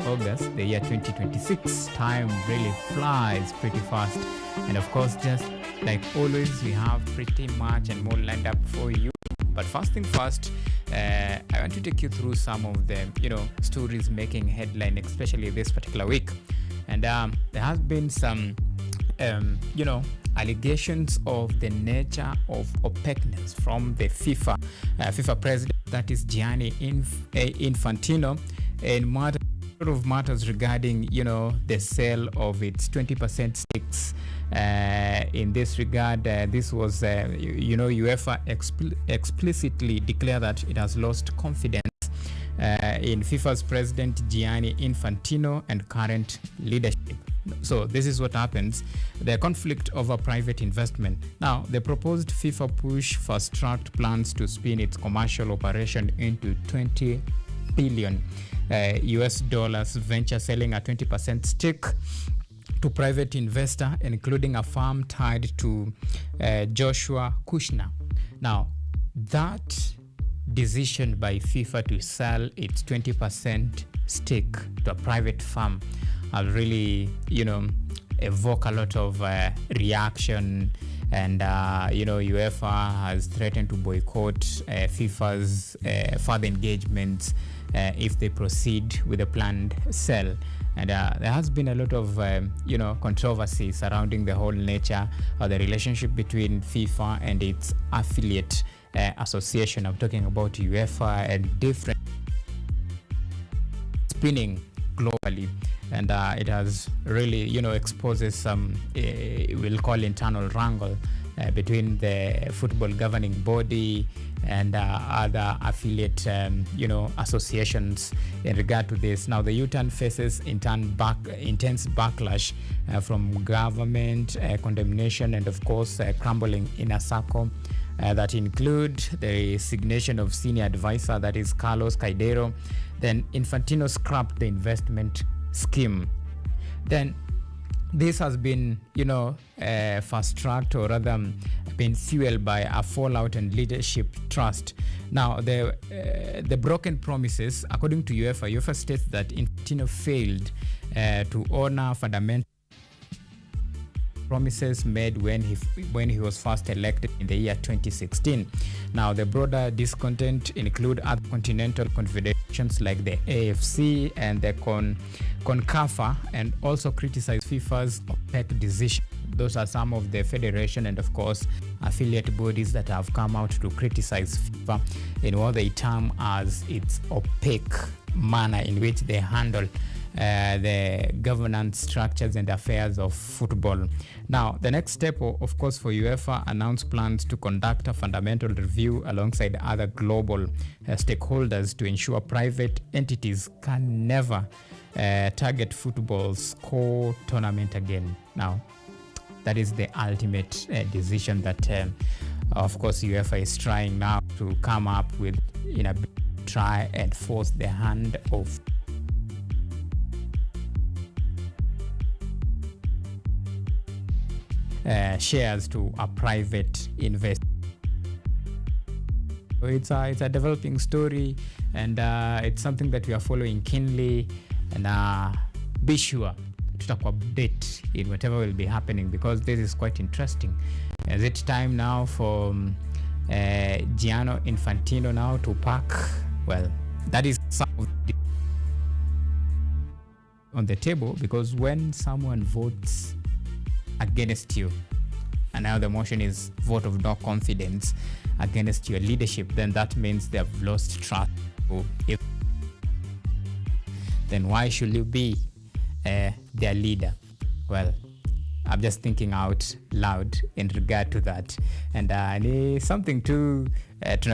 August, the year 2026. Time really flies pretty fast. And of course, just like always, we have pretty much and more lined up for you. But first thing first, I want to take you through some of the, stories making headline, especially this particular week. And there has been some, allegations of the nature of opaqueness from the FIFA president, that is Gianni Infantino, and matters regarding, the sale of its 20% stakes. In this regard, this was, UEFA explicitly declared that it has lost confidence in FIFA's president Gianni Infantino and current leadership. So this is what happens. The conflict over private investment. Now, the proposed FIFA push fast-tracked plans to spin its commercial operation into 20 billion US dollars venture, selling a 20% stake to private investor, including a firm tied to Joshua Kushner. Now, that decision by FIFA to sell its 20% stake to a private firm have really, evoke a lot of reaction. And, UEFA has threatened to boycott FIFA's further engagements if they proceed with the planned sale. And there has been a lot of, controversy surrounding the whole nature of the relationship between FIFA and its affiliate association. I'm talking about UEFA and different spinning globally. And it has really, exposes some, we'll call internal wrangle between the football governing body and other affiliate, associations in regard to this. Now, the U-turn faces intense backlash from government, condemnation, and of course, crumbling inner circle that include the resignation of senior advisor, that is Carlos Caidero. Then Infantino scrapped the investment scheme. Then this has been, fast-tracked, or rather been fueled by a fallout and leadership trust. Now, the broken promises, according to UEFA states that Infantino failed to honor fundamental promises made when he was first elected in the year 2016. Now, the broader discontent include other continental confederations like the AFC and the CONCACAF, and also criticize FIFA's OPEC decision. Those are some of the federation and, of course, affiliate bodies that have come out to criticize FIFA in what they term as its opaque manner in which they handle the governance structures and affairs of football. Now, the next step, of course, for UEFA announced plans to conduct a fundamental review alongside other global stakeholders to ensure private entities can never target football's core tournament again. Now, that is the ultimate decision that, of course, UEFA is trying now to come up with in a try and force the hand of shares to a private investor. So it's a developing story, and it's something that we are following keenly, and be sure to update in whatever will be happening, because this is quite interesting. Is it time now for Gianni Infantino now to pack? Well, that is some of the on the table, because when someone votes against you, and now the motion is vote of no confidence against your leadership, then that means they have lost trust. So then why should you be their leader? Well, I'm just thinking out loud in regard to that, and it's something to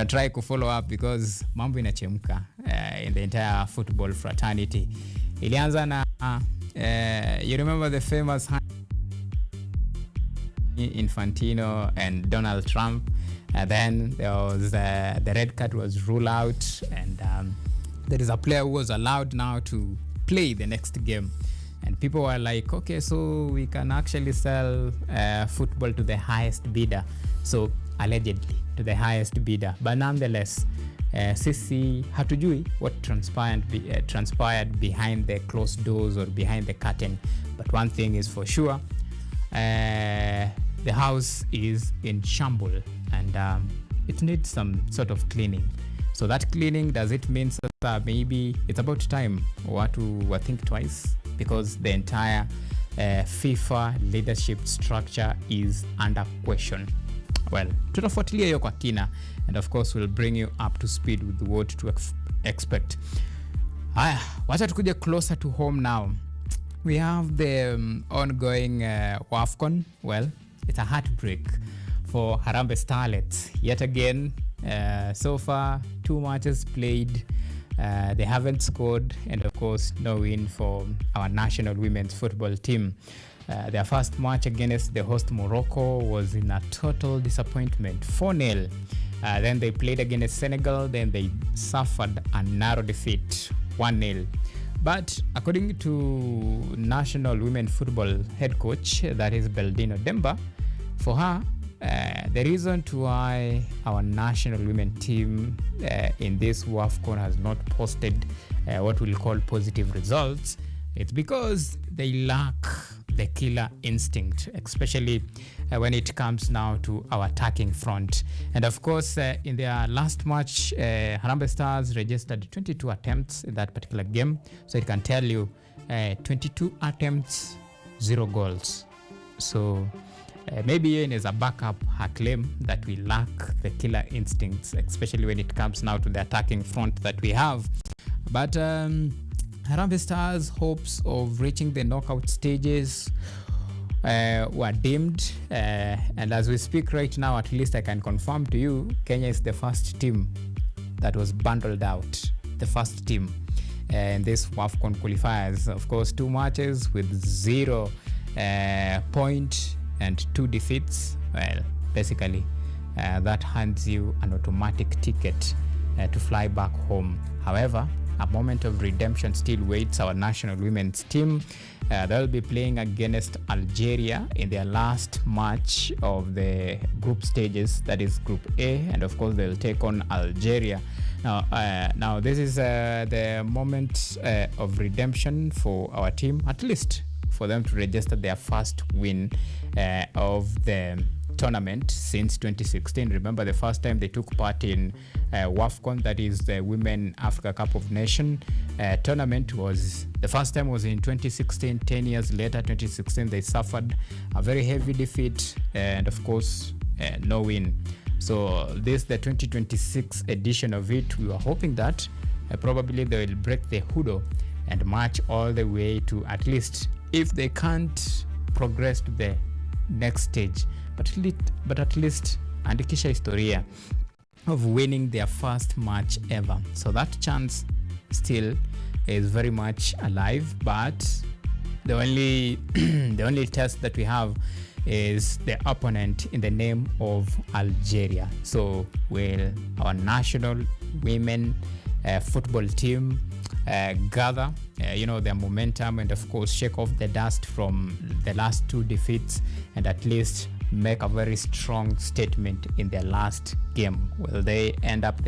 try to follow up, because mambo inachemka in the entire football fraternity. Ilianza na you remember the famous Infantino and Donald Trump, and then there was the red card was ruled out, and there is a player who was allowed now to play the next game, and people were like, okay, so we can actually sell football to the highest bidder, so allegedly to the highest bidder. But nonetheless, sisi hatujui what transpired behind the closed doors or behind the curtain, but one thing is for sure, the house is in shambles and it needs some sort of cleaning. So that cleaning, does it mean that maybe it's about time to think twice, because the entire FIFA leadership structure is under question? Well, tutafuatilia hiyo kwa kina, and of course we'll bring you up to speed with what to expect. Haya, wacha tukuje closer to home now. We have the ongoing WAFCON. Well, it's a heartbreak for Harambee Starlets. Yet again, so far, 2 matches played. They haven't scored, and of course, no win for our national women's football team. Their first match against the host Morocco was in a total disappointment, 4-0. Then they played against Senegal, then they suffered a narrow defeat, 1-0. But according to national women football head coach, that is Beldino Demba, for her, the reason to why our national women team in this WAFCON has not posted what we'll call positive results, it's because they lack the killer instinct, especially when it comes now to our attacking front. And of course, in their last match, Harambee Stars registered 22 attempts in that particular game. So it can tell you 22 attempts, 0 goals. So maybe as a backup, her claim that we lack the killer instincts, especially when it comes now to the attacking front that we have. But Harambee Stars' hopes of reaching the knockout stages were dimmed, and as we speak right now, at least I can confirm to you, Kenya is the first team that was bundled out, the first team in this WAFCON qualifiers. Of course, 2 matches with 0 point and 2 defeats. Well, basically, that hands you an automatic ticket to fly back home. However, a moment of redemption still waits our national women's team. They'll be playing against Algeria in their last match of the group stages, that is Group A, and of course they'll take on Algeria. Now this is the moment of redemption for our team, at least for them to register their first win of the tournament since 2016. Remember, the first time they took part in WAFCON, that is the Women Africa Cup of Nations tournament, was the first time was in 2016. 10 years later, 2016, they suffered a very heavy defeat and of course no win. So this, the 2026 edition of it, we were hoping that probably they will break the hoodoo and march all the way to, at least if they can't progress to the next stage, but at least andikisha historia of winning their first match ever. So that chance still is very much alive, but the only the only test that we have is the opponent in the name of Algeria. So will our national women football team gather their momentum and of course shake off the dust from the last 2 defeats and at least make a very strong statement in their last game? Will they wind up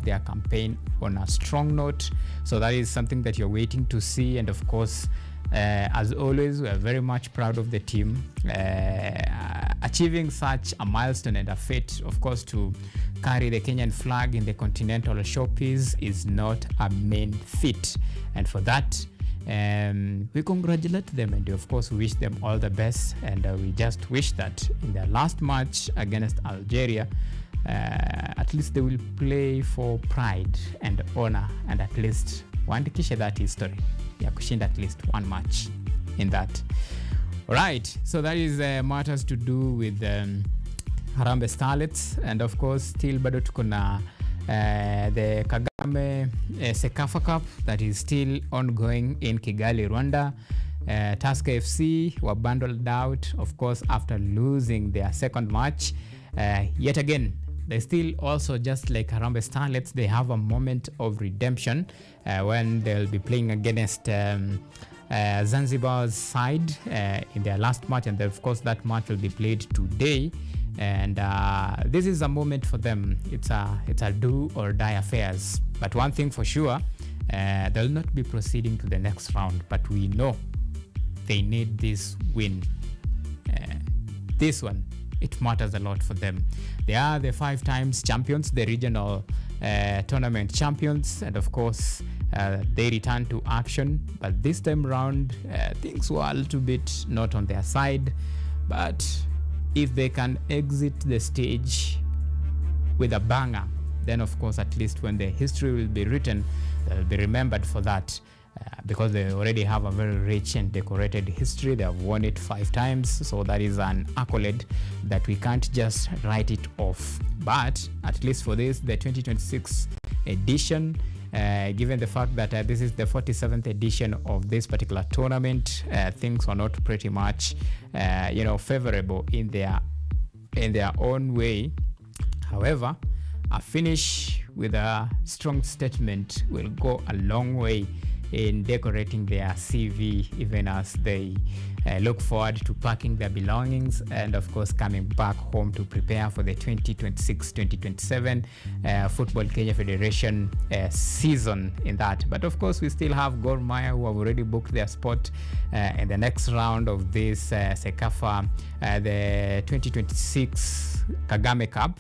their campaign on a strong note? So that is something that you're waiting to see, and of course, as always, we are very much proud of the team achieving such a milestone and a feat. Of course, to carry the Kenyan flag in the continental showpiece is not a mean feat, and for that we congratulate them and of course wish them all the best, and we just wish that in their last match against Algeria, at least they will play for pride and honor, and at least waandikishe that history ya kushinda at least 1 match in that. Alright, so that is matters to do with Harambee Starlets, and of course still bado tuko na the Kagame Sekafa Cup that is still ongoing in Kigali, Rwanda. Tusker FC were bundled out, of course, after losing their second match. Yet again, they still also, just like Harambee Starlets, they have a moment of redemption when they'll be playing against Zanzibar's side in their last match, and of course that match will be played today. And this is a moment for them. It's a do or die affairs. But one thing for sure, they'll not be proceeding to the next round. But we know they need this win. This one, it matters a lot for them. They are the 5 times champions, the regional tournament champions, and of course they return to action. But this time around, things were a little bit not on their side. But if they can exit the stage with a banger, then of course at least when the history will be written, they'll be remembered for that. Because they already have a very rich and decorated history. They have won it 5 times, so that is an accolade that we can't just write it off. But at least for this, the 2026 edition, given the fact that this is the 47th edition of this particular tournament, things are not pretty much favorable in their own way. However, a finish with a strong statement will go a long way in decorating their CV, even as they look forward to packing their belongings and of course coming back home to prepare for the 2026-2027 Football Kenya Federation season in that. But of course we still have Gor Mahia, who have already booked their spot in the next round of this Sekafa, the 2026 Kagame Cup.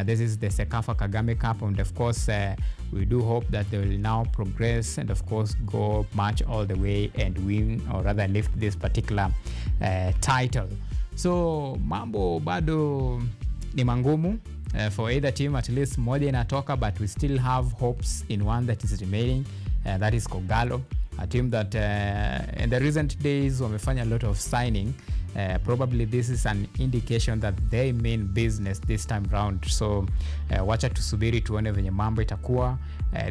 This is the Sekafa Kagame Cup, and of course we do hope that they will now progress and of course go march all the way and win, or rather lift this particular title. So mambo bado ni mangumu for either team. At least moja inatoka, but we still have hopes in one that is remaining, that is Kogalo, a team that in the recent days wamefanya a lot of signing. Probably this is an indication that they mean business this time round. So wacha tusubiri tuone venye mambo itakuwa.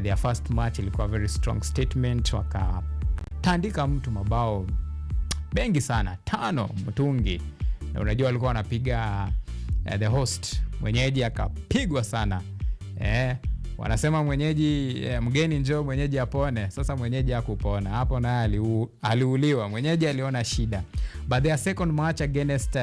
Their first match ilikuwa very strong statement, wakatandika mtu mabao bengi sana, 5 mtungi, na unajua walikuwa wanapiga the host mwenyeji akapigwa sana. Wanasema mwenyeji mgeni njoo mwenyeji apone. Sasa mwenyeji hakupona, hapo naye aliuliwa, mwenyeji aliona shida. But their second match against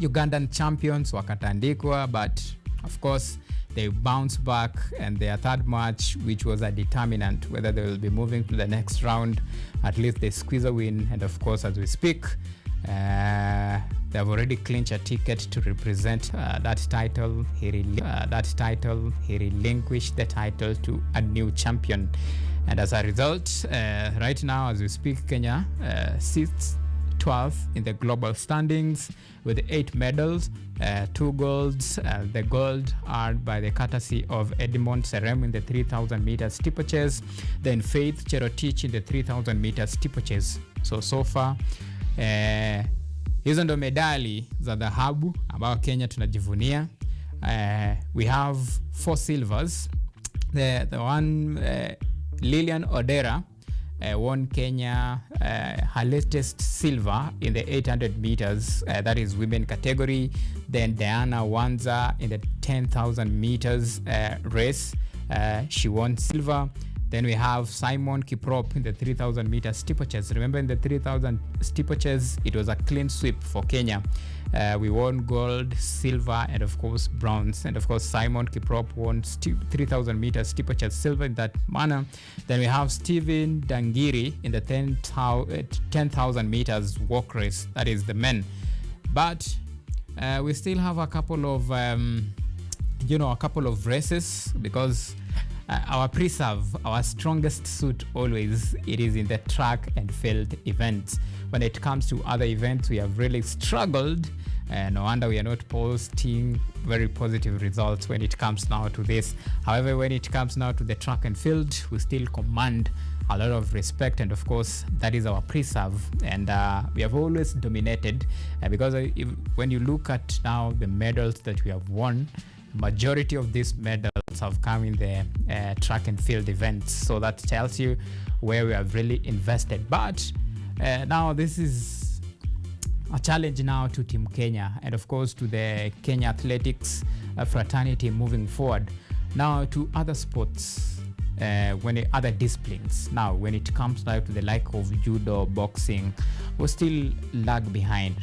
Ugandan champions wakatandikwa, but of course they bounced back, and their third match, which was a determinant whether they will be moving to the next round, at least they squeeze a win. And of course as we speak, they have already clinched a ticket to represent that title. He relinquished the title to a new champion, and as a result, right now as we speak, Kenya sits 12th in the global standings with 8 medals, 2 golds. The gold are by the courtesy of Edmond Serem in the 3,000 meters steeplechase, then Faith Cherotich in the 3,000 meters steeplechase. So far hizo ndo medali za dhahabu ambao Kenya tunajivunia. We have 4 silvers. The one Lilian Odera won Kenya her latest silver in the 800 meters, that is women category. Then Diana Wanza in the 10,000 meters race, she won silver. Then we have Simon Kiprop in the 3,000 meter steeplechase. Remember, in the 3,000 steeplechase, it was a clean sweep for Kenya. We won gold, silver, and of course bronze. And of course Simon Kiprop won 3,000 meter steeplechase silver in that manner. Then we have Stephen Dangiri in the 10,000 meters walk race, that is the men. But we still have a couple of races, because our preserve, our strongest suit always, it is in the track and field events. When it comes to other events, we have really struggled, and no wonder we are not posting very positive results when it comes now to this. However, when it comes now to the track and field, we still command a lot of respect, and of course that is our preserve, and we have always dominated, because when you look at now the medals that we have won, majority of these medals have come in the track and field events. So that tells you where we have really invested. But now this is a challenge now to Team Kenya, and of course to the Kenya athletics fraternity moving forward. Now to other sports, other disciplines. Now, when it comes now to the like of judo, boxing, we still lag behind.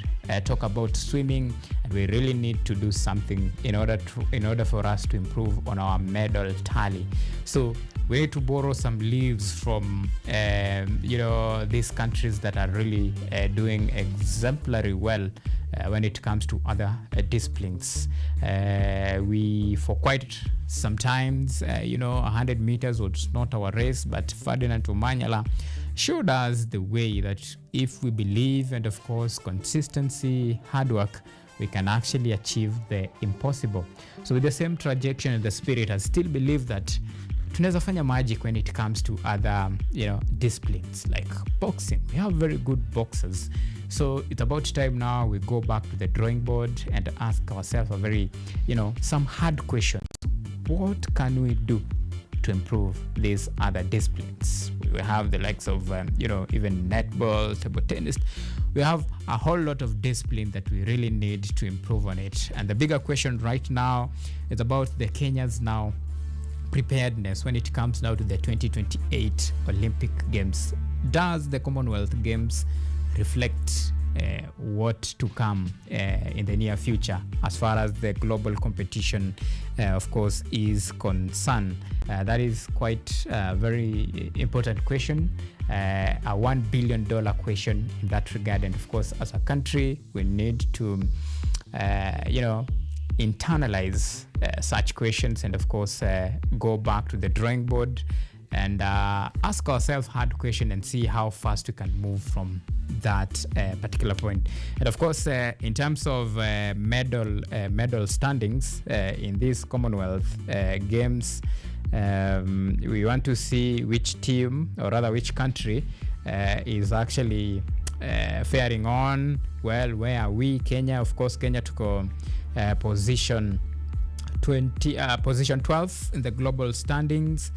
Talk about swimming, and we really need to do something in order for us to improve on our medal tally. So we need to borrow some leaves from these countries that are really doing exemplary well when it comes to other disciplines. We for quite sometimes 100 meters was not our race, but Ferdinand Omanyala showed us the way that if we believe and of course consistency, hard work, we can actually achieve the impossible. So with the same trajectory and the spirit, I still believe that tunaweza fanya magic when it comes to other disciplines like boxing. We have very good boxers. So it's about time now we go back to the drawing board and ask ourselves a very some hard questions. What can we do to improve these other disciplines? We have the likes of even netball, table tennis. We have a whole lot of discipline that we really need to improve on it. And the bigger question right now is about the Kenya's now preparedness when it comes now to the 2028 Olympic Games. Does the Commonwealth Games reflect what to come in the near future as far as the global competition of course is concerned? That is quite a very important question, a $1 billion question in that regard. And of course, as a country, we need to internalize such questions and of course go back to the drawing board and ask ourselves hard question and see how fast we can move from that particular point. And of course, in terms of medal standings in these Commonwealth Games, we want to see which team, or rather which country, is actually faring on well. Where are we? Kenya, of course, Kenya took position 12 in the global standings.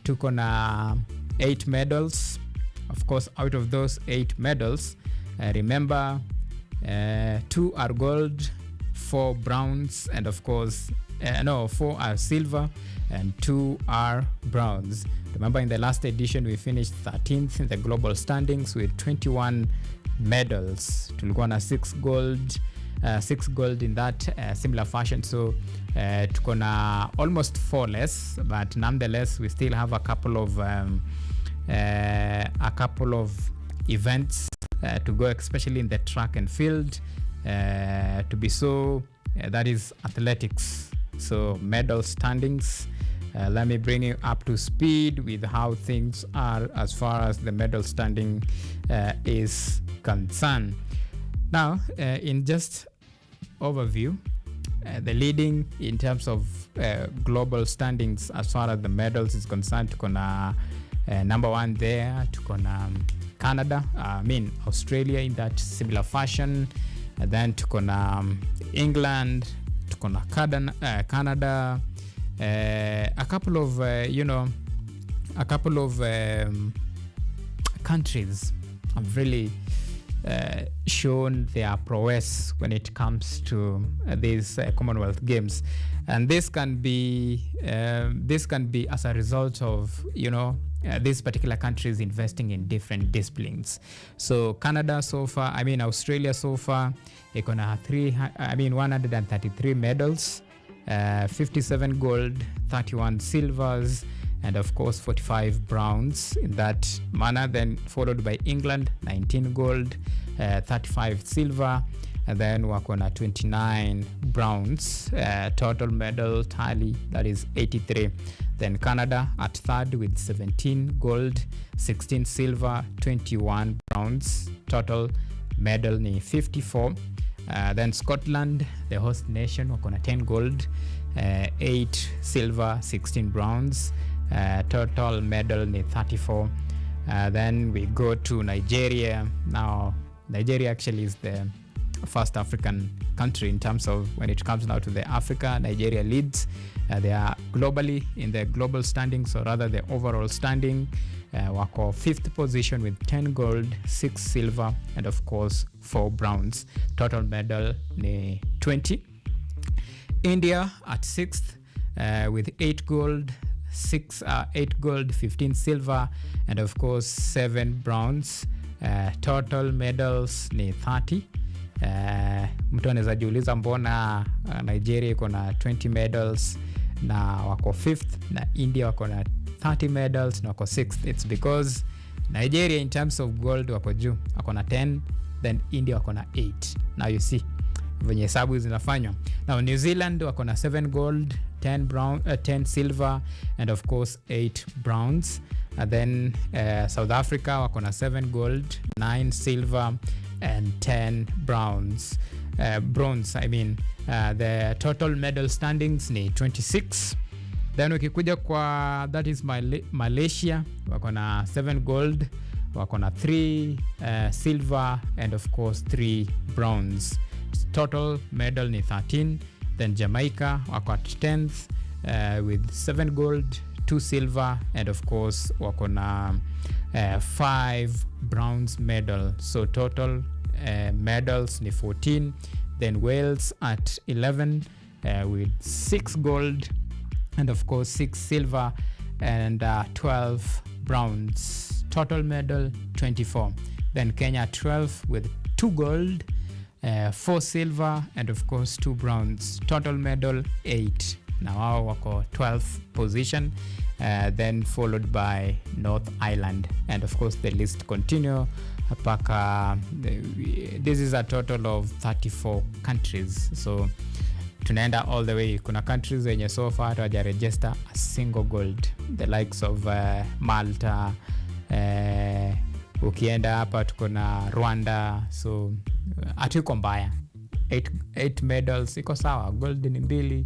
Took on 8 medals. Of course, out of those 8 medals, remember 2 are gold, 4 browns, and of course 4 are silver and 2 are browns. Remember, in the last edition we finished 13th in the global standings with 21 medals. Tulikuwa na 6 gold in that similar fashion. So tuko na almost 4 less, but nonetheless we still have a couple of events to go, especially in the track and field to be so. That is athletics. So medal standings. Let me bring you up to speed with how things are as far as the medal standing is concerned. Now, in just overview, the leading in terms of global standings as far as the medals is concerned, tuko na number 1 there, tuko na Canada, Australia in that similar fashion, and then tuko na England, tuko na Canada, a couple of countries have really shown their prowess when it comes to these Commonwealth Games, and this can be as a result of these particular countries investing in different disciplines. So Canada so far, Australia so far, they're gonna have 133 medals, 57 gold, 31 silvers, and of course 45 browns in that manner. Then followed by England, 19 gold, 35 silver, and then wako na 29 browns. Total medal tally, that is 83. Then Canada at third with 17 gold, 16 silver, 21 browns. Total medal ni 54. Then Scotland, the host nation, wako na 10 gold, 8 silver, 16 browns. Total medal ni 34. Then we go to Nigeria. Now, Nigeria actually is the first African country in terms of when it comes now to the Africa. Nigeria leads. They are globally in the global standings, or rather the overall standing. Wako 5th position with 10 gold, 6 silver, and of course 4 browns. Total medal ni 20. India at 6th with 8 gold, 8 gold, 15 silver, and of course 7 bronze. Total medals ni 30. Mtu anaweza jiuliza mbona Nigeria iko na 20 medals na wako 5th, na India wako na 30 medals na wako 6th. It's because Nigeria in terms of gold wako juu, wako na 10, then India wako na 8. Now you see venye hesabu zinafanywa. Now New Zealand wako na 7 gold, 10 silver, and of course 8 bronze. And then South Africa wako na 7 gold, 9 silver, and 10 bronze. The total medal standings ni 26. Then ukikuja kwa that is Malaysia wako na 7 gold, wako na 3 silver, and of course 3 bronze. Total medal ni 13. Then Jamaica wako at 10th with 7 gold, 2 silver, and of course wako na 5 bronze medal. So total medals ni 14. Then Wales at 11 with 6 gold, and of course 6 silver, and 12 bronze. Total medal 24. Then Kenya 12 with 2 gold, 4 silver, and of course 2 bronze. Total medal 8. Now wao wako 12th position, then followed by North Ireland, and of course the list continue paka this is a total of 34 countries. So tunaenda all the way. Kuna countries zenye so far hawaja register a single gold, the likes of Malta, ukienda hapa tuko na Rwanda. So hatuko mbaya. 8 medals iko sawa, gold ni 2,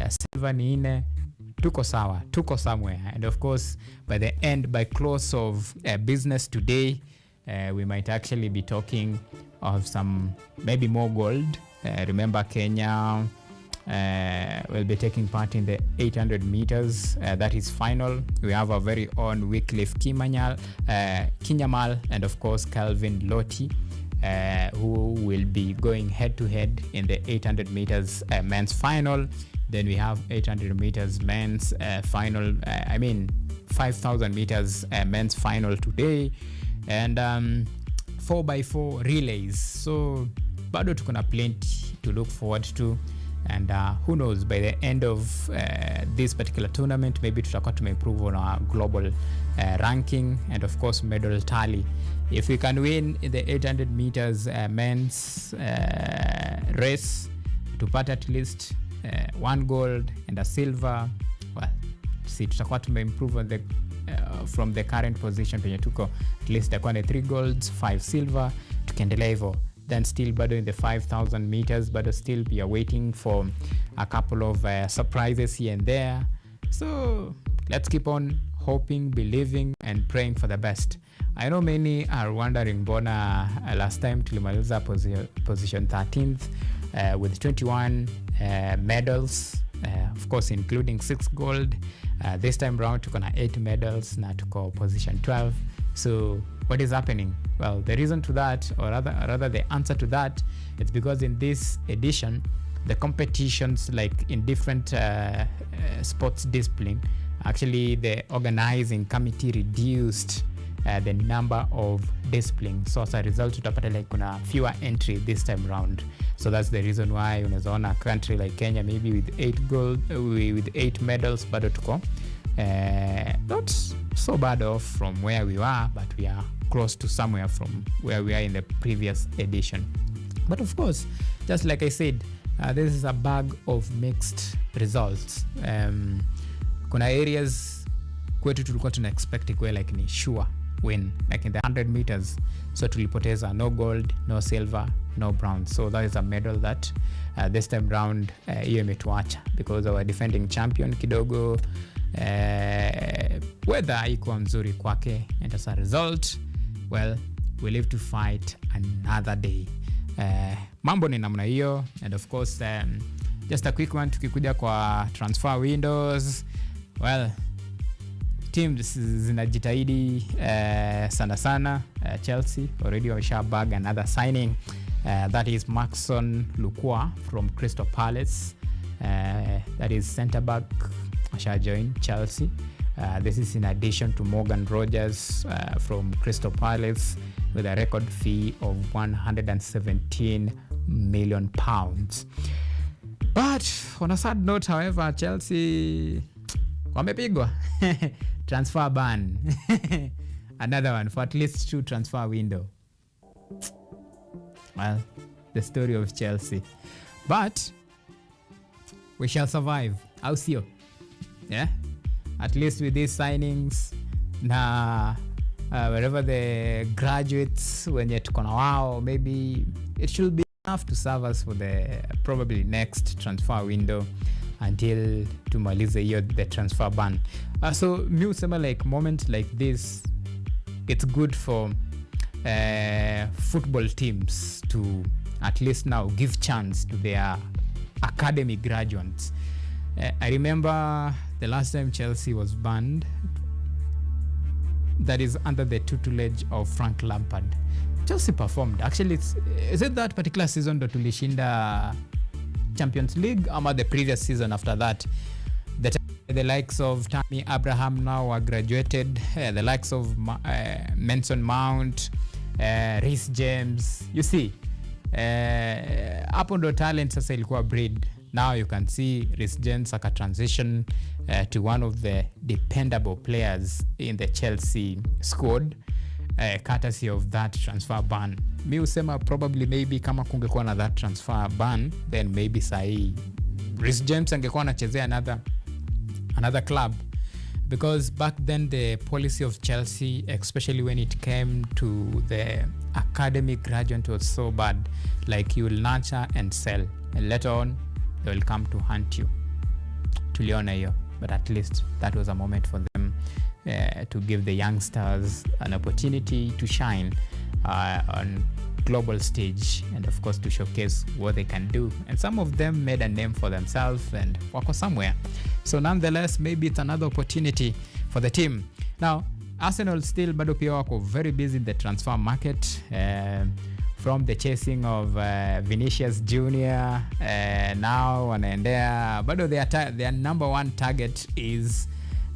silver ni 4. Tuko sawa, tuko somewhere. And of course by close of business today, we might actually be talking of some maybe more gold. Remember Kenya will be taking part in the 800 meters. That is final. We have our very own Wycliffe Kinyamal, and of course Calvin Loti, who will be going head to head in the 800 meters men's final. Then we have 800 meters men's final, 5,000 meters men's final today, and 4x4 relays. So bado tuko na plenty to look forward to, and who knows, by the end of this particular tournament maybe tutakuwa tumeimprove on our global ranking, and of course medal tally. If we can win in the 800 meters men's race, tupata at least 1 gold and a silver, well, see tutakuwa tumeimprove on the from the current position penye tuko, at least takuwa ni 3 golds, 5 silver, tukiendelea hivyo. Then still bado in the 5,000 meters, bado still we are waiting for a couple of surprises here and there. So let's keep on hoping, believing, and praying for the best. I know many are wondering mbona last time tulimaliza position 13th with 21 medals, of course including 6 gold. This time round tuko na 8 medals na tuko position 12. So what is happening? Well, the reason to that, or rather the answer to that, it's because in this edition the competitions, like in different sports discipline, actually the organizing committee reduced the number of disciplines. So as a result tutapata like kuna fewer entry this time round. So that's the reason why unaweza ona a country like Kenya maybe with 8 gold, with 8 medals, bado tuko not so bad off from where we were, but we are close to somewhere from where we are in the previous edition. But of course, just like I said, this is a bag of mixed results. Kuna areas kwetu tulikuwa tuna expect ikuwe like ni sure win, like in the 100 meters. So tulipoteza no gold, no silver, no bronze. So that is a medal that this time round hiyo imetuacha, because our defending champion kidogo weather haikuwa mzuri kwake, and as a result, well, we live to fight another day. Mambo ni namna hiyo. And of course just a quick one, tukikuja kwa transfer windows, well, teams zinajitahidi sana. Chelsea already wamesha bag another signing, that is Maxon Lukua from Crystal Palace. That is center back, asha join Chelsea. This is in addition to Morgan Rogers from Crystal Palace with a record fee of £117 million. But on a sad note, however, Chelsea wamepigwa transfer ban. Another one for at least 2 transfer window. Well, the story of Chelsea. But we shall survive. I'll see you. Yeah? At least with these signings, na wherever the graduates wenye tuko na wao, maybe it should be enough to serve us for the probably next transfer window until tumalize hiyo the transfer ban. So mi usema like moment like this, it's good for football teams to at least now give chance to their academy graduates. I remember the last time Chelsea was banned, that is under the tutelage of Frank Lampard. Chelsea performed. Actually, is it that particular season that tulishinda Champions League or the previous season after that? The likes of Tammy Abraham now are graduated, the likes of Mason Mount, Reece James. You see, hapo ndo talent sasa ilikuwa breed. Now you can see Reece James aka transition to one of the dependable players in the Chelsea squad, courtesy of that transfer ban. Mi usema probably maybe kama kungekuwa na that transfer ban, then maybe sahi Reece James angekuwa anachezea another club, because back then the policy of Chelsea, especially when it came to the academy graduate, was so bad. Like, you will nurture and sell, and later on they will come to hunt you. Tuliona hiyo, but at least that was a moment for them to give the youngsters an opportunity to shine on global stage, and of course to showcase what they can do. And some of them made a name for themselves and wako somewhere. So nonetheless, maybe it's another opportunity for the team. Now, Arsenal still bado pia wako very busy in the transfer market, from the chasing of Vinicius Jr. Now wanaendea bado their number one target is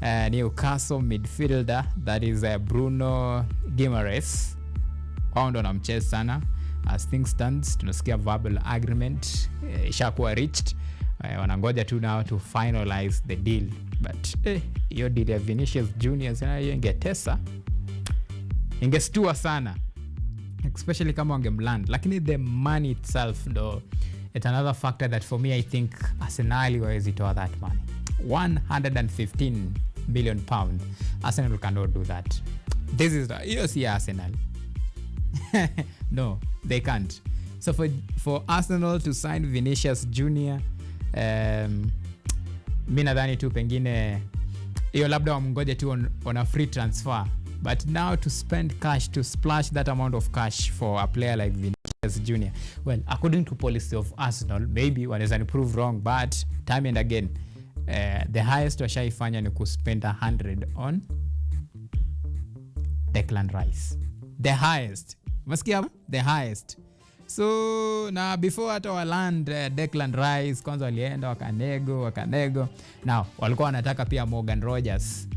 Newcastle midfielder, that is Bruno Guimaraes. Wao ndo namcheza sana. As things stands, tunasikia verbal agreement ishakuwa reached. Wanangoja tu now to finalize the deal. But hiyo deal ya Vinicius Jr. sana hiyo ingestua sana, especially kama wangemland. Lakini the money itself ndo, it's another factor that for me I think Arsenal wawezitoa that money. 115 million pound. Arsenal cannot do that. This is hiyo si Arsenal. No, they can't. So for Arsenal to sign Vinicius Jr., mi nadhani tu pengine hiyo labda wamngoje tu on a free transfer, but now to spend cash, to splash that amount of cash for a player like Vinicius Jr., well, according to policy of Arsenal, maybe wanaweza ni prove wrong, but time and again, the highest washaifanya ni kuspend 100 on Declan Rice. The highest. Masikia? The highest. So na before hata waland Declan Rice, kwanza walienda wakanego. Now walikuwa wanataka pia Morgan Rogers.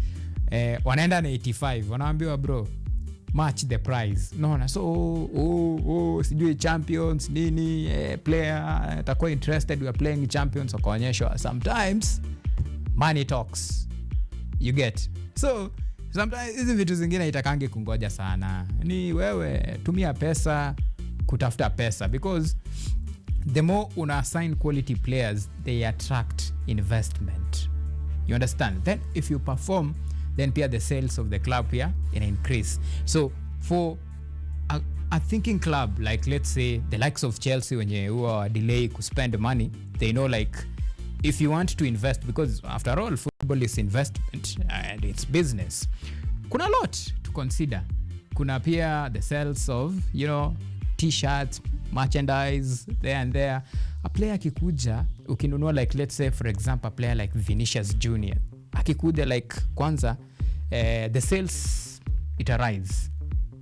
Wanaenda na 85. Wanaambiwa bro, match the price. No, so sijui champions nini, player atakuwa interested, we are playing champions, wakaonyeshwa. Sometimes money talks. You get. So sometimes hizi vitu zingine itakangi kungoja sana. Ni wewe tumia pesa kutafuta pesa, because the more una assign quality players, they attract investment. You understand? Then if you perform, then pia the sales of the club here increase. So for a thinking club, like let's say the likes of Chelsea, when you are delay to spend money, they know like if you want to invest, because after all football is investment and it's business, kuna lot to consider. Kuna pia the sales of, t-shirts, merchandise there and there. A player akikuja, ukinunua like let's say for example a player like Vinicius Jr. akikuja like kwanza, the sales ita rise,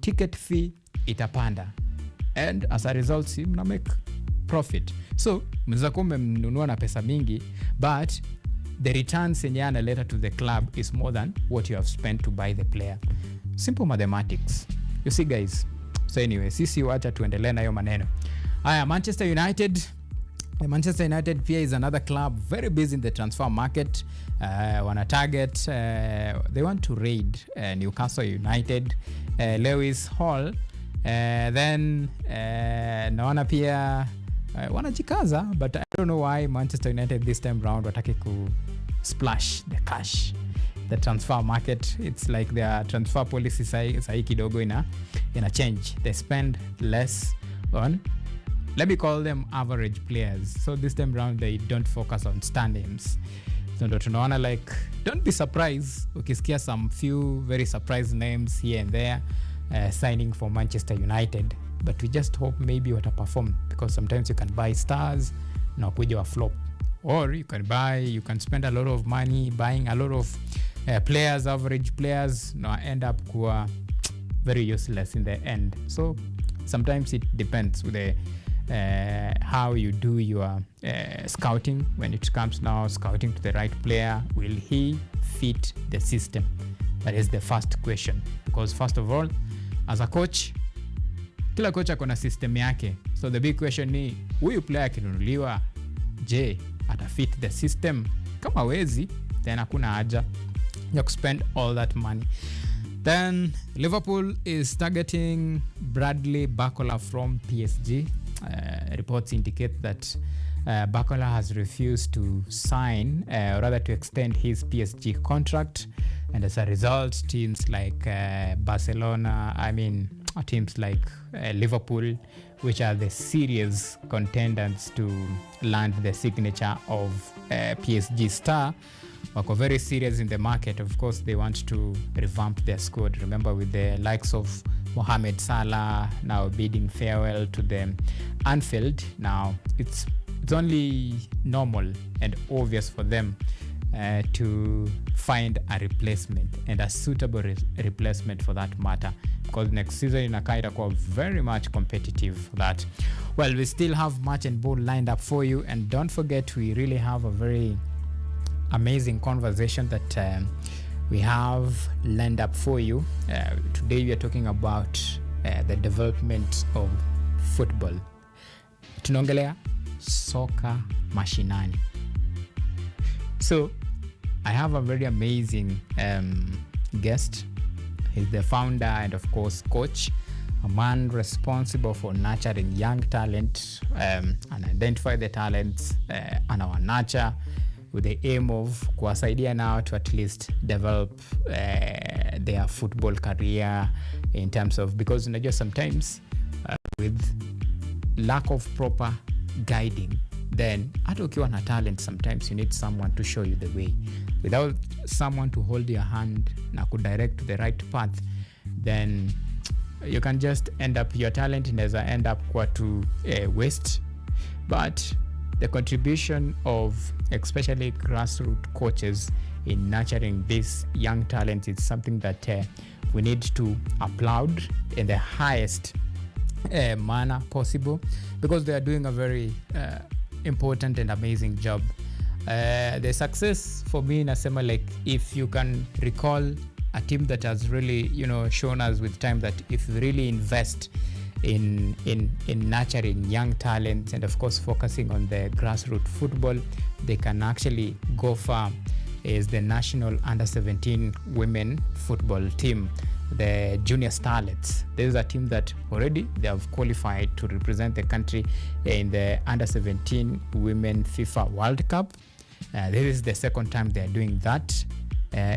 ticket fee itapanda, and as a result mna make profit. So mnaweza kuwa mmenunua na pesa mingi, but the returns yenye analeta to the club is more than what you have spent to buy the player. Simple mathematics. You see guys. So anyway, sisi wacha tuendelee na hiyo maneno. Haya, Manchester United. Manchester United pia is another club very busy in the transfer market. Wana target, they want to raid Newcastle United, Lewis Hall. Then naona pia wanajikaza, but I don't know why Manchester United this time round wataki ku splash the cash. The transfer market, it's like their transfer policy sahi kidogo ina change. They spend less on, let me call them average players. So this time round they don't focus on star names. So ndo tunaona like, don't be surprised ukisikia some few very surprise names here and there signing for Manchester United, but we just hope maybe wataperform, because sometimes you can buy stars na kuja wa flop, or you can spend a lot of money buying a lot of players, average players, na end up kuwa very useless in the end. So sometimes it depends with the how you do your scouting. When it comes now scouting to the right player, will he fit the system? That is the first question, because first of all, as a coach, kila coach akona system yake. So the big question ni, huyu player akinunuliwa, je, ata fit the system? Kama wezi, then hakuna haja ya kuspend all that money. Then Liverpool is targeting Bradley Barcola from PSG. Reports indicate that Barcola has refused to sign, or rather to extend his PSG contract, and as a result, teams like teams like Liverpool, which are the serious contenders to land the signature of PSG star, wako very serious in the market. Of course, they want to revamp their squad. Remember, with the likes of Mohamed Salah now bidding farewell to the Anfield, now it's only normal and obvious for them to find a replacement, and a suitable replacement for that matter, because next season inakaa itakuwa very much competitive for that. Well, we still have match and ball lined up for you, and don't forget we really have a very amazing conversation that we have lined up for you. Today we are talking about the development of football. Tunaongelea soka mashinani. So I have a very amazing guest. He's the founder and of course coach, a man responsible for nurturing young talent and identify the talents and our nurture, with the aim of kuwasaidia now to at least develop their football career in terms of, because unajua sometimes with lack of proper guiding, then hata ukiwa na talent, sometimes you need someone to show you the way. Without someone to hold your hand na kudirect to the right path, then you can just end up, your talent inaweza end up kwa to waste. But the contribution of especially grassroots coaches in nurturing this young talent is something that we need to applaud in the highest manner possible, because they are doing a very important and amazing job. The success for me, nasema, like, if you can recall a team that has really, shown us with time that if you really invest in nurturing young talents and of course focusing on the grassroots football, they can actually go far, is the national under-17 women football team, the Junior Starlets. This is a team that already they have qualified to represent the country in the under-17 women FIFA World Cup. This is the second time they are doing that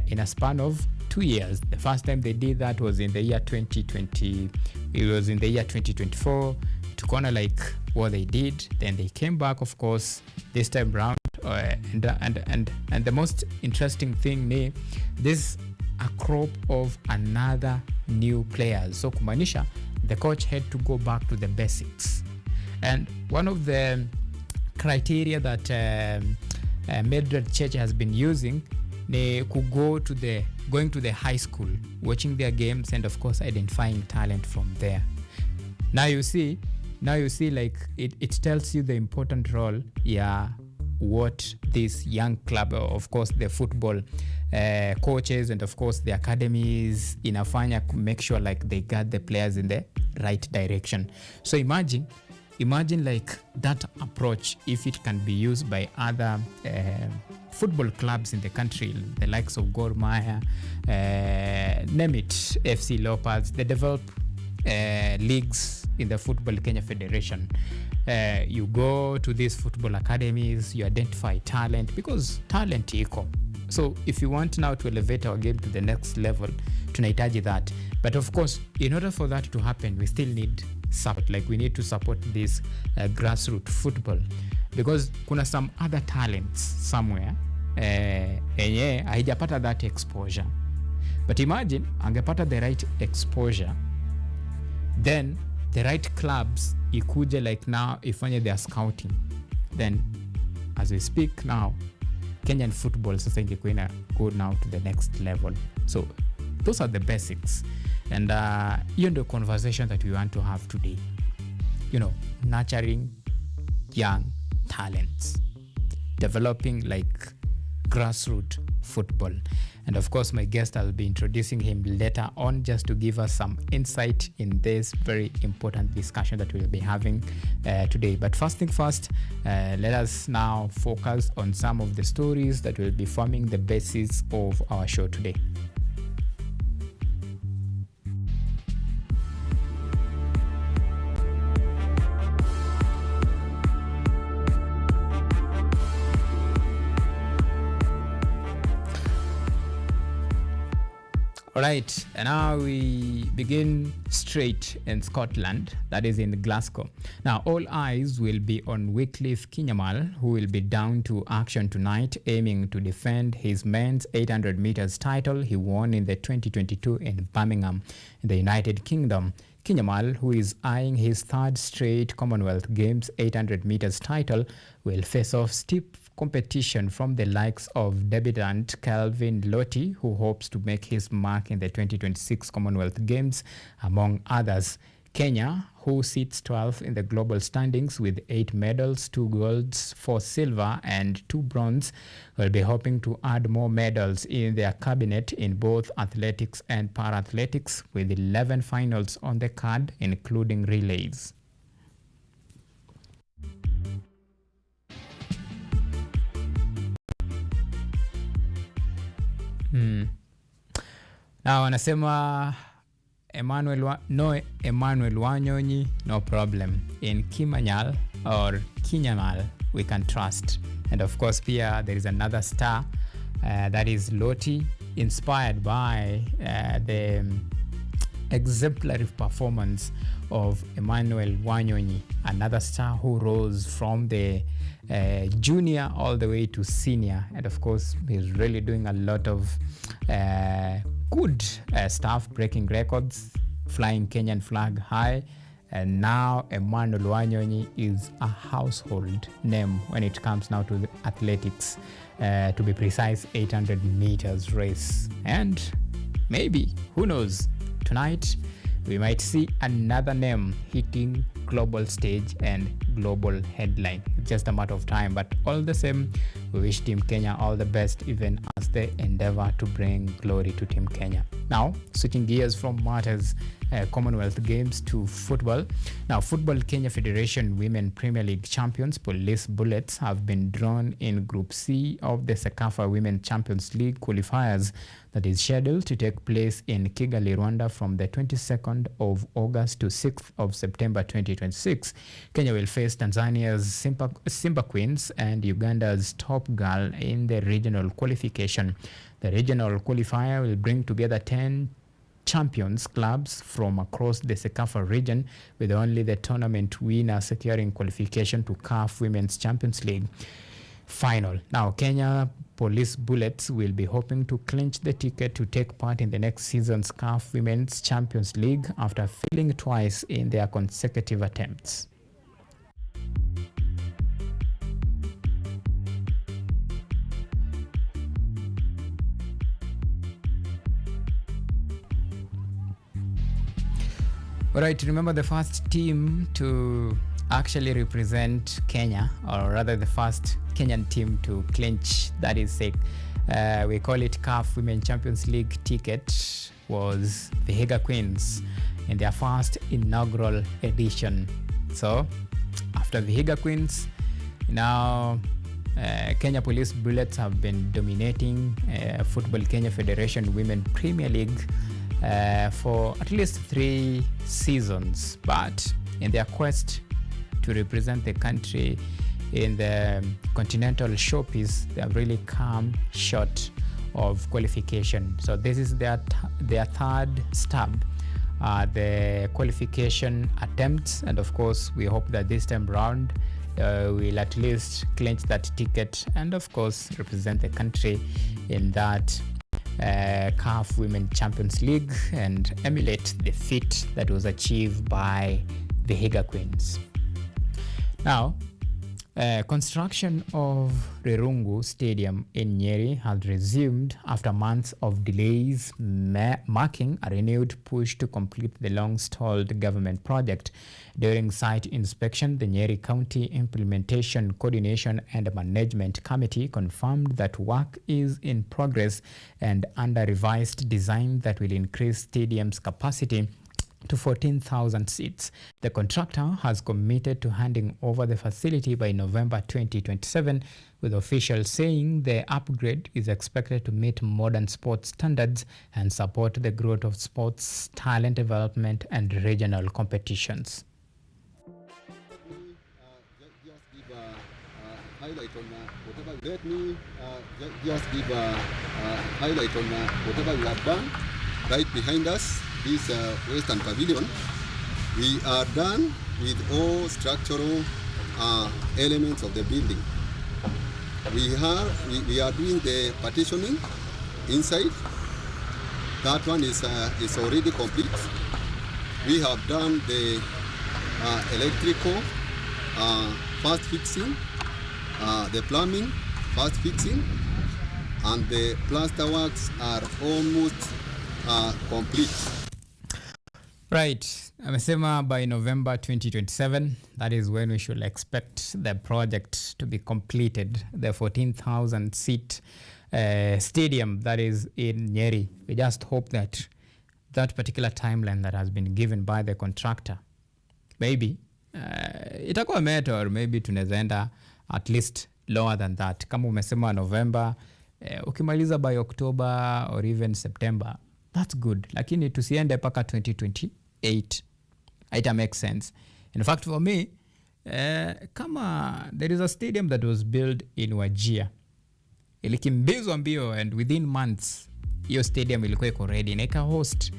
in a span of 2 years. The first time they did that was in the year 2020. It was in the year 2024. To kind of like what they did, then they came back, of course, this time round. And the most interesting thing, this a crop of another new players. So kumaanisha the coach had to go back to the basics. And one of the criteria that Mildred Church has been using ni going to the high school, watching their games, and of course identifying talent from there. Now you see like it tells you the important role what this young club, of course the football coaches and of course the academies inafanya make sure like they guide the players in the right direction. So imagine like that approach, if it can be used by other football clubs in the country, the likes of Gor Mahia, name it, FC Leopards, they develop leagues in the Football Kenya Federation. You go to these football academies, you identify talent, because talent iko. So if you want now to elevate our game to the next level, tunahitaji that. But of course, in order for that to happen, we still need support. Like we need to support this grassroots football, because kuna some other talents somewhere enye haijapata that exposure. But imagine angepata the right exposure, then the right clubs ikuje like now ifanye their scouting, then as we speak now Kenyan football sasa ingekuwa ina go now to the next level. So those are the basics, and hiyo ndio conversation that we want to have today, you know, nurturing young talents, developing like grassroots football. And of course my guest, I'll be introducing him later on just to give us some insight in this very important discussion that we'll be having today. But first thing first, let us now focus on some of the stories that will be forming the basis of our show today. All right, and now we begin straight in Scotland, that is in Glasgow. Now, all eyes will be on Wycliffe Kinyamal, who will be down to action tonight, aiming to defend his men's 800 meters title he won in the 2022 in Birmingham, in the United Kingdom. Kinyamal, who is eyeing his third straight Commonwealth Games 800 meters title, will face off steep competition from the likes of debutant Calvin Lottie, who hopes to make his mark in the 2026 Commonwealth Games, among others. Kenya, who sits 12th in the global standings with 8 medals, 2 golds, 4 silver and 2 bronze, will be hoping to add more medals in their cabinet in both athletics and para-athletics, with 11 finals on the card, including relays. Now wanasema Emmanuel Wanyonyi, no problem. In Kimanyal or Kinyamal, we can trust. And of course, pia there is another star, that is Lottie, inspired by the exemplary performance of Emmanuel Wanyonyi, another star who rose from the junior all the way to senior. And of course, he's really doing a lot of good stuff, breaking records, flying Kenyan flag high. And now Emmanuel Wanyonyi is a household name when it comes now to the athletics, to be precise, 800 meters race. And maybe, who knows, tonight we might see another name hitting global stage and global headline. It's just a matter of time, but all the same, we wish Team Kenya all the best, even as they endeavor to bring glory to Team Kenya. Now, switching gears from matters Commonwealth Games to football. Now, Football Kenya Federation Women Premier League champions Police Bullets have been drawn in Group C of the Sekafa Women Champions League qualifiers that is scheduled to take place in Kigali, Rwanda from the 22nd of August to 6th of September 2026. Kenya will face Tanzania's Simba Queens and Uganda's Top Girl in the regional qualification. The regional qualifier will bring together 10 champions clubs from across the Sekafa region, with only the tournament winner securing qualification to CAF Women's Champions League final. Now, Kenya Police Bullets will be hoping to clinch the ticket to take part in the next season's CAF Women's Champions League after failing twice in their consecutive attempts. All right, remember the first team to actually represent Kenya, or rather the first Kenyan team to clinch, that is we call it CAF Women Champions League ticket, was the Vihiga Queens in their first inaugural edition. So after the Vihiga Queens, now Kenya Police Bullets have been dominating Football Kenya Federation Women Premier League for at least 3 seasons, but in their quest to represent the country in the continental showpiece, they have really come short of qualification. So this is their third stab the qualification attempts, and of course we hope that this time round we'll at least clinch that ticket and of course represent the country in that CAF Women Champions League and emulate the feat that was achieved by the Vihiga Queens. Now, construction of Rirungu Stadium in Nyeri has resumed after months of delays, marking a renewed push to complete the long-stalled government project. During site inspection, the Nyeri County Implementation Coordination and Management Committee confirmed that work is in progress and under revised design that will increase stadium's capacity to 14,000 seats. The contractor has committed to handing over the facility by November 2027, with officials saying the upgrade is expected to meet modern sports standards and support the growth of sports talent development and regional competitions. Let me just give a highlight on whatever we have done. Right behind us, this Western Pavilion, we are done with all structural elements of the building. We are doing the partitioning inside. That one is already complete. We have done the electrical fast fixing, the plumbing fast fixing, and the plaster works are almost complete. Right. Amesema by November 2027, that is when we should expect the project to be completed, the 14,000 seat stadium that is in Nyeri. We just hope that that particular timeline that has been given by the contractor, maybe itakuwa met, or maybe tunazaenda at least lower than that. Kama umesema November, ukimaliza by October or even September, that's good. Lakini tusiende paka 2028. It makes sense. In fact, for me, kama there is a stadium that was built in Wajir, ilikimbizwa mbio, and within months hiyo stadium ilikuwa iko ready na ika host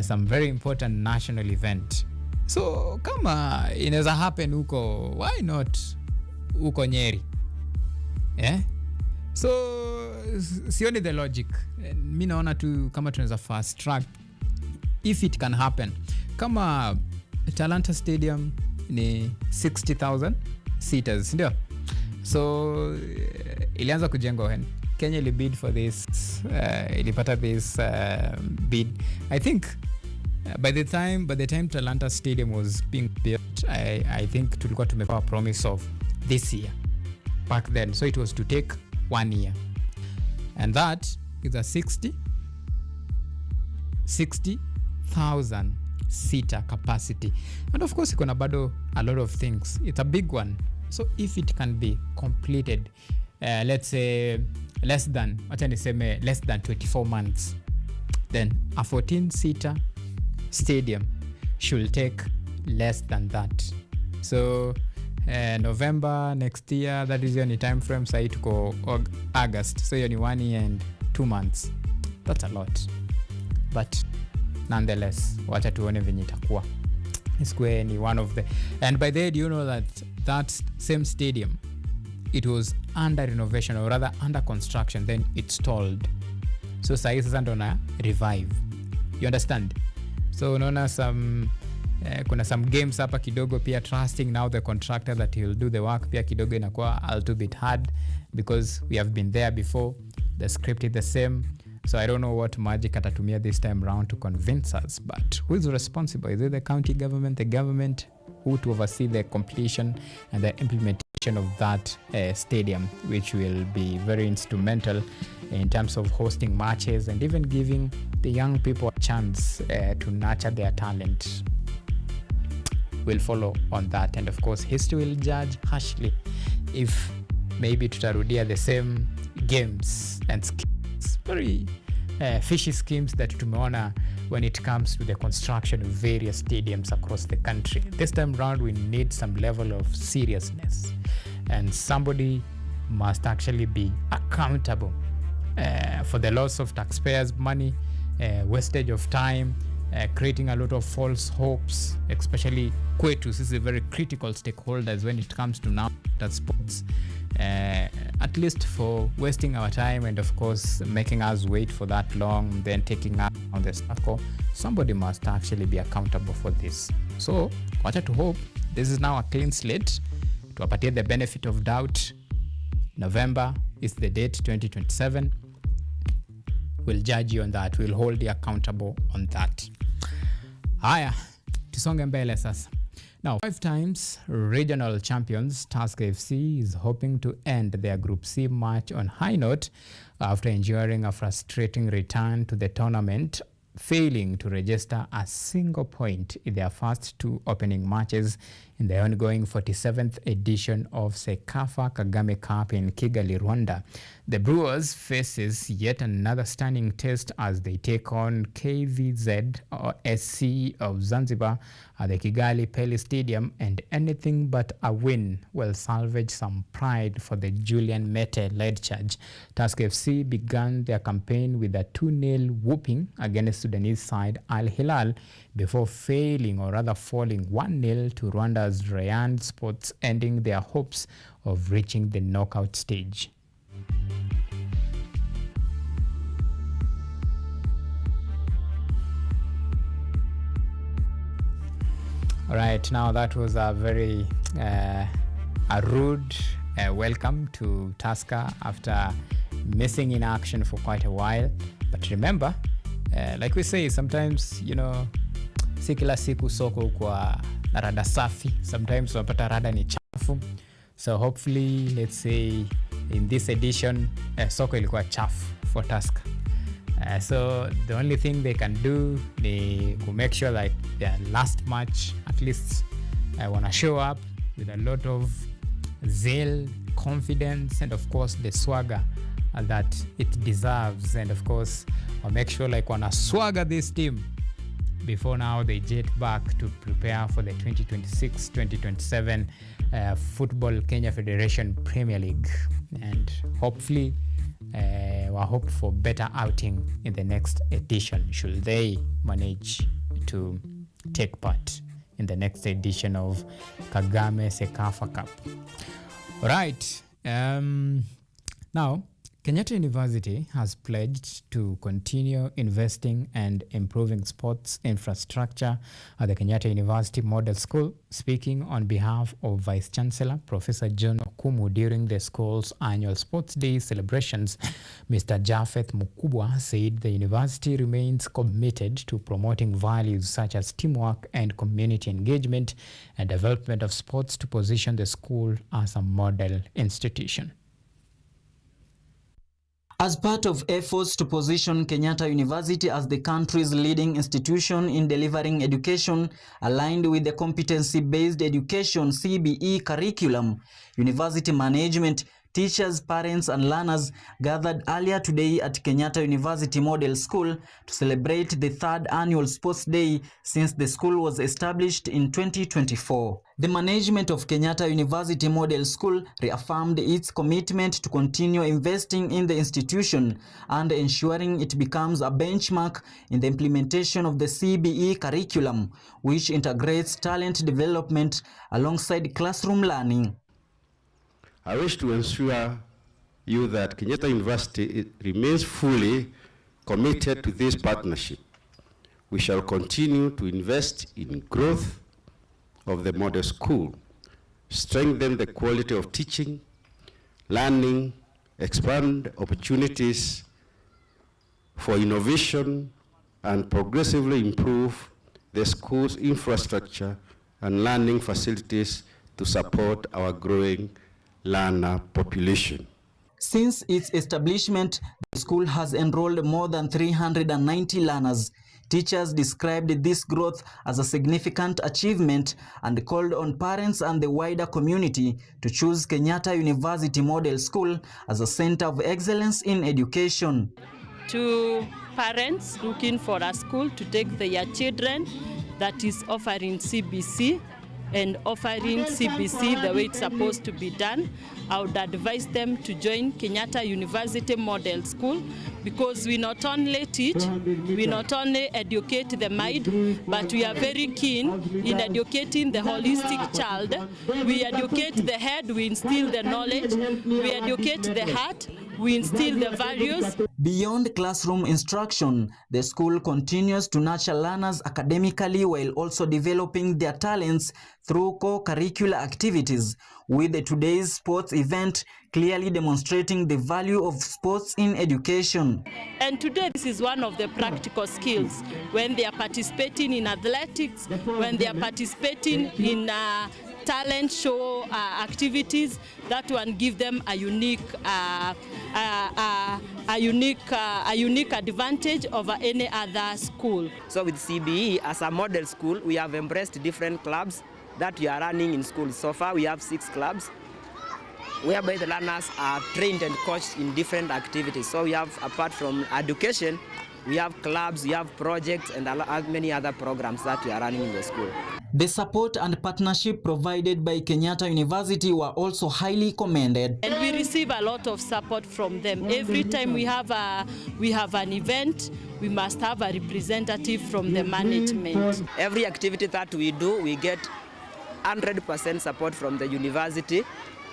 some very important national event. So kama inaweza happen huko, why not huko Nyeri? So sioni the logic. Mi naona tu kama tunaweza fast track if it can happen. Kama Talanta Stadium ni 60,000 seaters, ndio? So ilianza kujengwa when Kenya ili bid for this, ilipata this bid. I think by the time Talanta Stadium was being built, I think tulikuwa tumepewa promise of this year back then. So it was to take 1 year. And that is a 60,000 seater capacity. And of course, ikona bado a lot of things. It's a big one. So if it can be completed, let's say less than 24 months, then a 14-seater stadium should take less than that. So November next year, that is the only time frame. Sai tuko August, so only 1 year and 2 months. That's a lot, but nonetheless, wacha tuone venye itakuwa. Square ni one of the, and by the way, do you know that same stadium, it was under renovation, or rather under construction, then it stalled. So sai sasa ndo na revive, you understand? So unaona kuna some games hapa kidogo pia, trusting now the contractor that he'll do the work pia kidogo inakuwa a little bit hard, because we have been there before, the script is the same. So I don't know what magic atatumia this time round to convince us, but who is responsible? Is it the county government, the government? who to oversee the completion and the implementation of that stadium, which will be very instrumental in terms of hosting matches and even giving the young people a chance to nurture their talent. We'll follow on that, and of course history will judge harshly if maybe tutarudia the same games and schemes, very fishy schemes that tumeona when it comes to the construction of various stadiums across the country. This time around we need some level of seriousness, and somebody must actually be accountable for the loss of taxpayers' money, wastage of time, creating a lot of false hopes, especially kwetu. This is a very critical stakeholders when it comes to now that sports, at least for wasting our time and of course making us wait for that long, then taking us on the circle. Somebody must actually be accountable for this. So wacha to hope this is now a clean slate. Tuwapatie the benefit of doubt. November is the date, 2027. We'll judge you on that. We'll hold you accountable on that. Haya, tusonge mbele sasa. Now, 5 times regional champions Tusker FC is hoping to end their Group C match on high note after enduring a frustrating return to the tournament, failing to register a single point in their first 2 opening matches in the ongoing 47th edition of Sekafa Kagame Cup in Kigali, Rwanda. The Brewers faces yet another stunning test as they take on KVZ or SC of Zanzibar at the Kigali Pele Stadium, and anything but a win will salvage some pride for the Julian Mete-led charge. Tusker FC began their campaign with a 2-0 whooping against Sudanese side Al Hilal before failing, or rather falling 1-0 to Rwanda's Rayan Sports, ending their hopes of reaching the knockout stage. All right, now that was a very a rude welcome to Tusker after missing in action for quite a while. But remember, like we say, sometimes, you know, si kila siku soko kwa na rada safi. Sometimes unapata rada ni chafu. So hopefully, let's say in this edition, soko ilikuwa chafu for Tusker. So the only thing they can do is to make sure like their last match, at least wanna show up with a lot of zeal, confidence, and of course the swagger that it deserves. And of course, I'll make sure like wanna swagger this team before now they jet back to prepare for the 2026-2027 Football Kenya Federation Premier League, and hopefully we hope for better outing in the next edition should they manage to take part in the next edition of Kagame Sekafa Cup. All right. Now, Kenyatta University has pledged to continue investing and improving sports infrastructure at the Kenyatta University Model School. Speaking on behalf of Vice Chancellor Professor John Okumu during the school's annual Sports Day celebrations, Mr. Japheth Mukubwa said the university remains committed to promoting values such as teamwork and community engagement and development of sports to position the school as a model institution. As part of efforts to position Kenyatta University as the country's leading institution in delivering education aligned with the competency-based education (CBE) curriculum, university management, teachers, parents, and learners gathered earlier today at Kenyatta University Model School to celebrate the 3rd annual Sports Day since the school was established in 2024. The management of Kenyatta University Model School reaffirmed its commitment to continue investing in the institution and ensuring it becomes a benchmark in the implementation of the CBE curriculum, which integrates talent development alongside classroom learning. I wish to assure you that Kenyatta University remains fully committed to this partnership. We shall continue to invest in growth of the model school, strengthen the quality of teaching, learning, expand opportunities for innovation, and progressively improve the school's infrastructure and learning facilities to support our growing learner population. Since its establishment, the school has enrolled more than 390 learners. Teachers described this growth as a significant achievement and called on parents and the wider community to choose Kenyatta University Model School as a center of excellence in education. To parents looking for a school to take their children that is offering CBC and offering CBC the way it's supposed to be done, I would advise them to join Kenyatta University Model School, because we not only teach, we not only educate the mind, but we are very keen in educating the holistic child. We educate the head, we instill the knowledge, we educate the heart, we instill the values. Beyond classroom instruction, the school continues to nurture learners academically while also developing their talents through co-curricular activities, with today's sports event clearly demonstrating the value of sports in education. And today this is one of the practical skills. When they are participating in athletics, when they are participating in talent show activities, that one give them a unique advantage over any other school. So with CBE as a model school, we have embraced different clubs that we are running in school. So far we have 6 clubs whereby the learners are trained and coached in different activities. So we have, apart from education, we have clubs, we have projects and many other programs that we are running in the school. The support and partnership provided by Kenyatta University were also highly commended. And we receive a lot of support from them. Every time we have an event, we must have a representative from the management. Every activity that we do, we get 100% support from the university.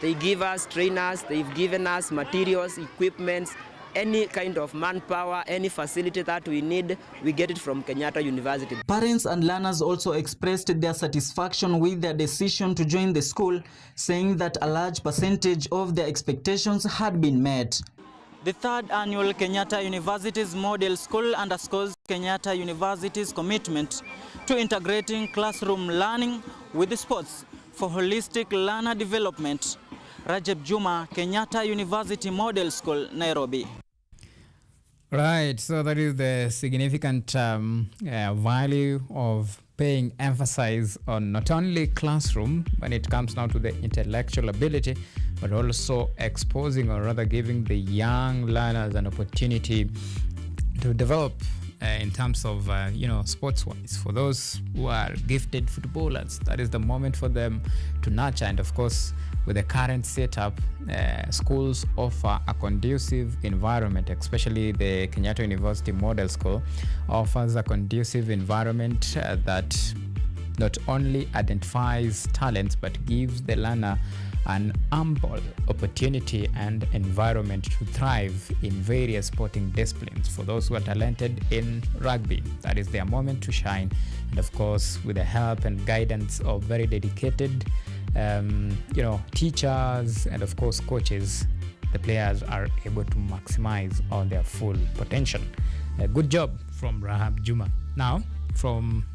They give us trainers, they've given us materials, equipments, any kind of manpower, any facility that we need, we get it from Kenyatta University. Parents and learners also expressed their satisfaction with their decision to join the school, saying that a large percentage of their expectations had been met. The third annual Kenyatta University's Model School underscores Kenyatta University's commitment to integrating classroom learning with sports for holistic learner development. Rajab Juma, Kenyatta University Model School, Nairobi. Right, so that is the significant value of paying emphasis on not only classroom when it comes now to the intellectual ability, but also exposing, or rather giving the young learners an opportunity to develop in terms of, sports-wise. For those who are gifted footballers, that is the moment for them to nurture. And of course, with the current setup, schools offer a conducive environment, especially the Kenyatta University Model School offers a conducive environment that not only identifies talents, but gives the learner an ample opportunity and environment to thrive in various sporting disciplines. For those who are talented in rugby, that is their moment to shine. And of course, with the help and guidance of very dedicated teachers and of course coaches, the players are able to maximize on their full potential. Good job from Rahab Juma. From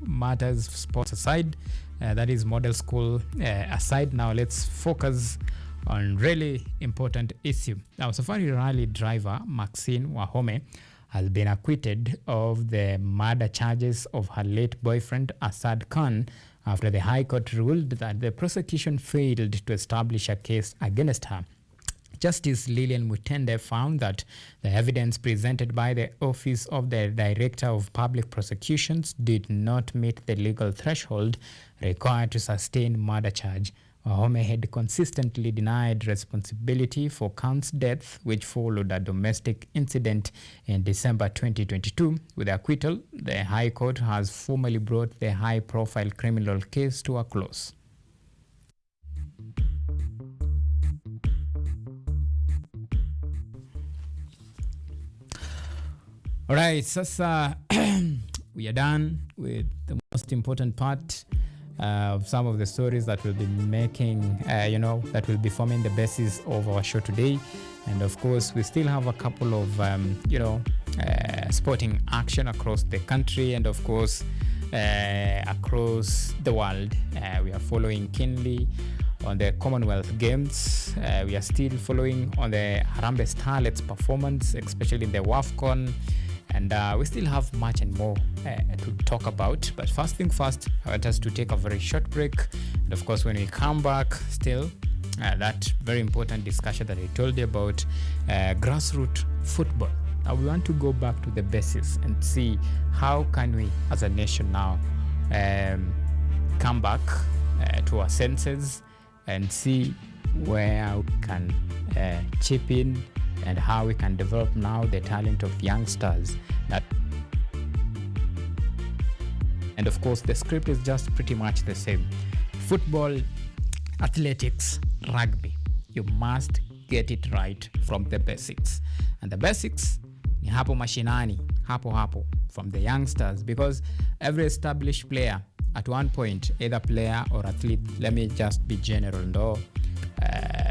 matters sports aside, that is model school aside, now let's focus on really important issue. Now, Safari Rally driver Maxine Wahome has been acquitted of the murder charges of her late boyfriend Asad Khan after the High Court ruled that the prosecution failed to establish a case against her. Justice Lillian Mutende found that the evidence presented by the Office of the Director of Public Prosecutions did not meet the legal threshold required to sustain murder charge. Wahome had consistently denied responsibility for Khan's death, which followed a domestic incident in December 2022. With the acquittal, the High Court has formally brought the high-profile criminal case to a close. All right, so we are done with the most important part of some of the stories that will be making, that will be forming the basis of our show today. And of course, we still have a couple of, sporting action across the country. And of course, across the world. We are following keenly on the Commonwealth Games. We are still following on the Harambee Starlets performance, especially in the WAFCON. And we still have much and more to talk about. But first thing first, I want us to take a very short break. And of course, when we come back, still that very important discussion that I told you about, grassroots football. Now we want to go back to the basics and see how can we as a nation now come back to our senses and see where we can chip in and how we can develop now the talent of youngsters. And of course, the script is just pretty much the same. Football, athletics, rugby. You must get it right from the basics. And the basics ni hapo mashinani, hapo from the youngsters, because every established player at one point, either player or athlete, let me just be general, ndo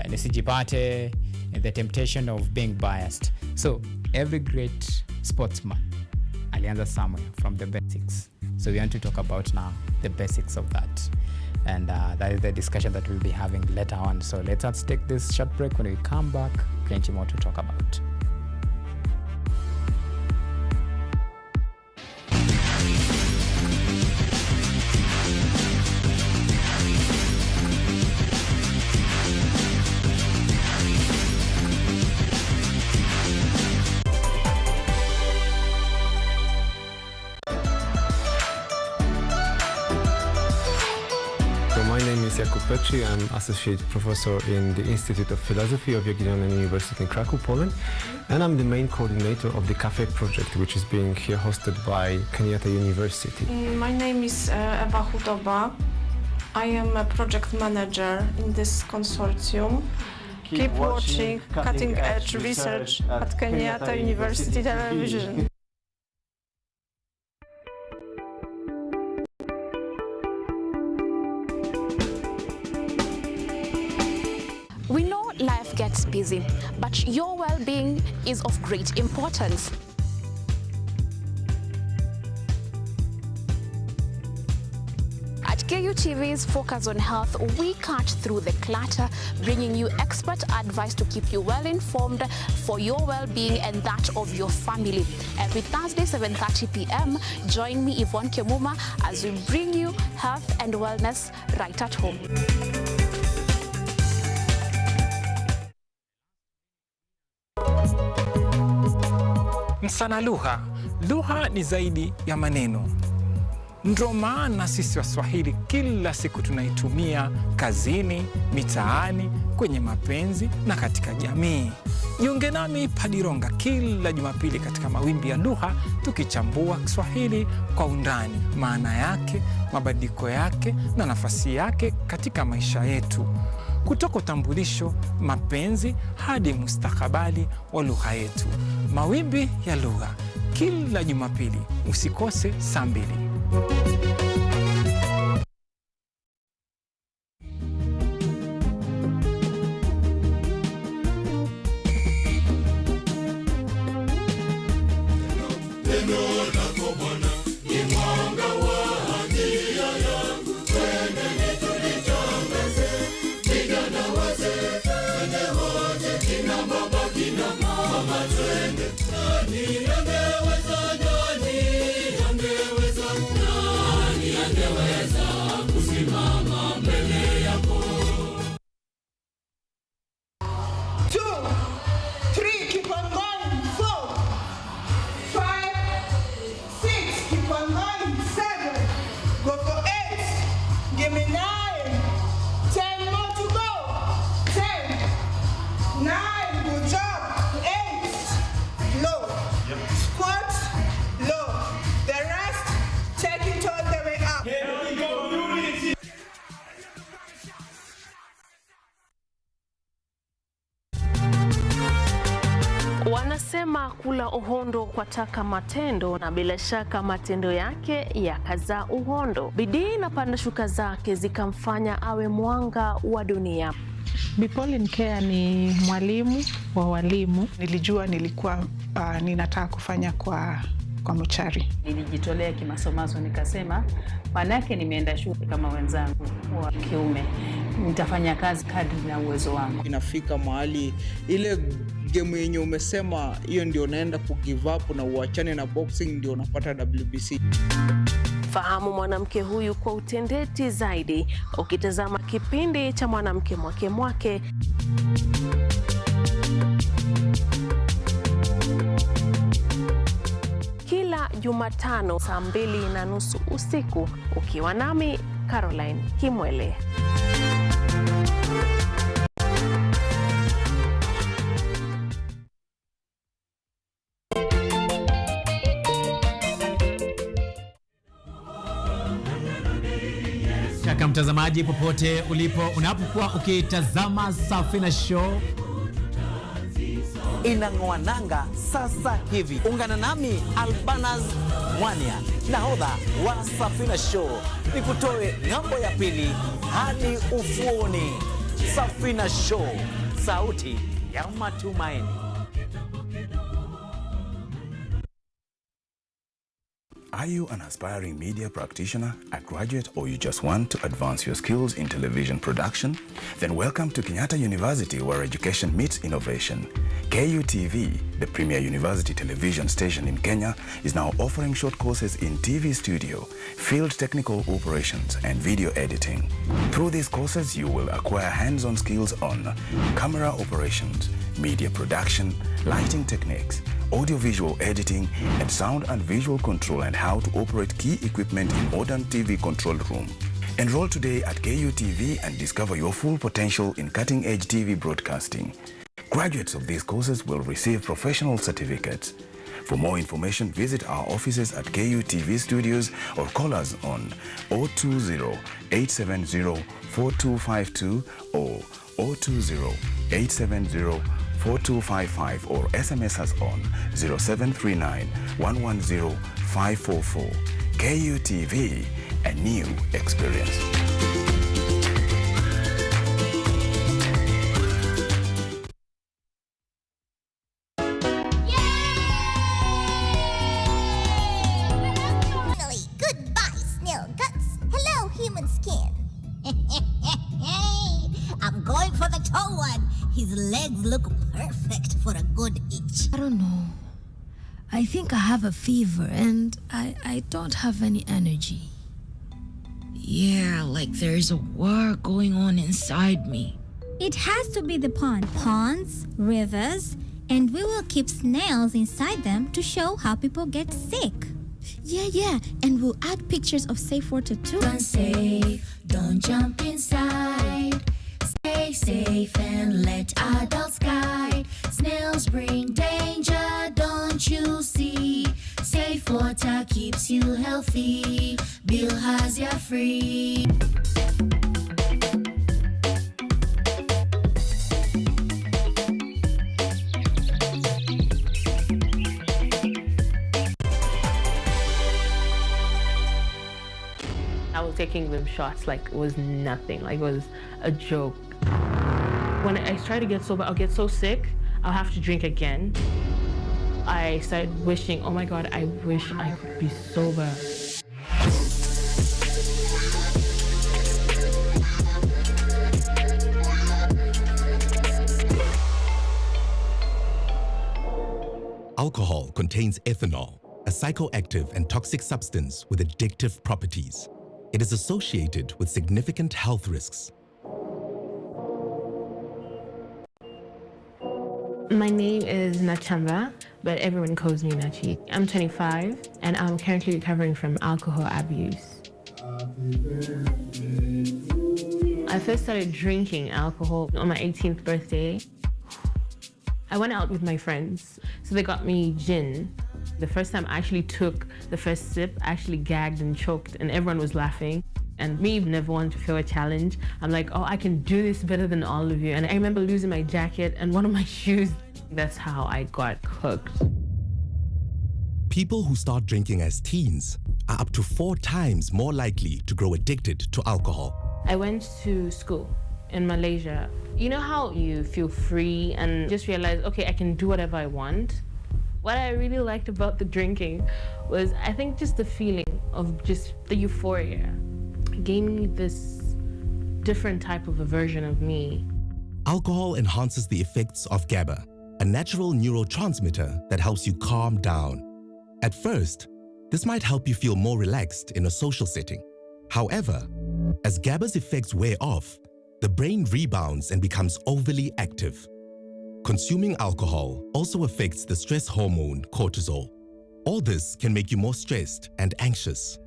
nisijipate the temptation of being biased. So every great sportsman alianza somewhere from the basics. So we want to talk about now the basics of that. And that is the discussion that we'll be having later on. So let's take this short break. When we come back, plenty more to talk about. I'm Associate Professor in the Institute of Philosophy of Jagiellonian University in Krakow, Poland. And I'm the main coordinator of the Cafe project, which is being here hosted by Kenyatta University. My name is Ewa Hudoba. I am a project manager in this consortium. Keep watching cutting-edge research at Kenyatta University Television. We know life gets busy, but your well-being is of great importance. At KUTV's Focus on Health, we cut through the clutter, bringing you expert advice to keep you well informed for your well-being and that of your family. Every Thursday, 7:30 p.m., join me, Yvonne Kemuma, as we bring you health and wellness right at home. Msana lugha. Lugha ni zaidi ya maneno. Ndio maana sisi Waswahili kila siku tunaitumia kazini, mitaani, kwenye mapenzi na katika jamii. Jiunge nami Padironga kila Jumapili katika Mawimbi ya Lugha, tukichambua Kiswahili kwa undani, maana yake, mabadiliko yake na nafasi yake katika maisha yetu. Kutoka utambulisho, mapenzi hadi mustakabali wa lugha yetu. Mawimbi ya Lugha kila Jumapili, usikose saa 2. Wanasema kula uhondo kwa taka matendo, na bila shaka matendo yake yakazaa uhondo. Bidii na panda shuka zake zikamfanya awe mwanga wa dunia. Bi Pauline Care ni mwalimu wa walimu. Nilijua nilikuwa ninataka kufanya kwa kwa mochari. Nilijitolea kimasomaso, nikasema manake nimeenda shule kama wenzangu wa kiume, nitafanya kazi kadri na uwezo wangu. Inafika mahali ile game yenye umesema hiyo ndio naenda ku give up na uachane na boxing, ndio unapata WBC. Fahamu mwanamke huyu kwa utendeti zaidi ukitazama kipindi cha Mwanamke Mwake Mwake. Kila Jumatano saa 2:30 usiku, ukiwa nami Caroline Kimwele. Kaka mtazamaji, popote ulipo, unapokuwa ukitazama Safina Show inang'wananga sasa hivi. Ungana nami Albanas Mwania, nahodha wa Safina Show, nikutoe ng'ambo ya pili hadi ufuoni. Safina Show, sauti ya matumaini. Are you an aspiring media practitioner, a graduate, or you just want to advance your skills in television production? Then welcome to Kenyatta University, where education meets innovation. KUTV, the premier university television station in Kenya, is now offering short courses in TV studio, field technical operations, and video editing. Through these courses, you will acquire hands-on skills on camera operations, media production, lighting techniques, audiovisual editing, and sound and visual control, and how to operate key equipment in modern TV control room. Enroll today at KUTV and discover your full potential in cutting-edge TV broadcasting. Graduates of these courses will receive professional certificates. For more information, visit our offices at KUTV Studios or call us on 020-870-4252 or 020-870-4255 or SMS us on 0739-110-544. KUTV, a new experience. I'm going for the tall one. His legs look perfect for a good itch. I don't know. I think I have a fever and I don't have any energy. Yeah, like there's a war going on inside me. It has to be the pond. Ponds, rivers, and we will keep snails inside them to show how people get sick. Yeah, and we'll add pictures of safe water too. Run safe, don't jump inside. Stay safe and let adults guide. Snails bring danger, don't you see? Safe water keeps you healthy. Bilharzia free. I was taking them shots like it was nothing, like it was a joke. When I try to get sober, I'll get so sick, I'll have to drink again. I started wishing, oh my God, I wish I could be sober. Alcohol contains ethanol, a psychoactive and toxic substance with addictive properties. It is associated with significant health risks. My name is Nachamba, but everyone calls me Nachi. I'm 25 and I'm currently recovering from alcohol abuse. I first started drinking alcohol on my 18th birthday. I went out with my friends, so they got me gin. The first time I actually took the first sip, I actually gagged and choked and everyone was laughing. And me, never wanted to feel a challenge. I'm like, oh, I can do this better than all of you. And I remember losing my jacket and one of my shoes. That's how I got hooked. People who start drinking as teens are up to 4 times more likely to grow addicted to alcohol. I went to school in Malaysia. You know how you feel free and just realize, okay, I can do whatever I want? What I really liked about the drinking was, I think, just the feeling of just the euphoria. It gave me this different type of a version of me. Alcohol enhances the effects of GABA, a natural neurotransmitter that helps you calm down. At first, this might help you feel more relaxed in a social setting. However, as GABA's effects wear off, the brain rebounds and becomes overly active. Consuming alcohol also affects the stress hormone cortisol. All this can make you more stressed and anxious.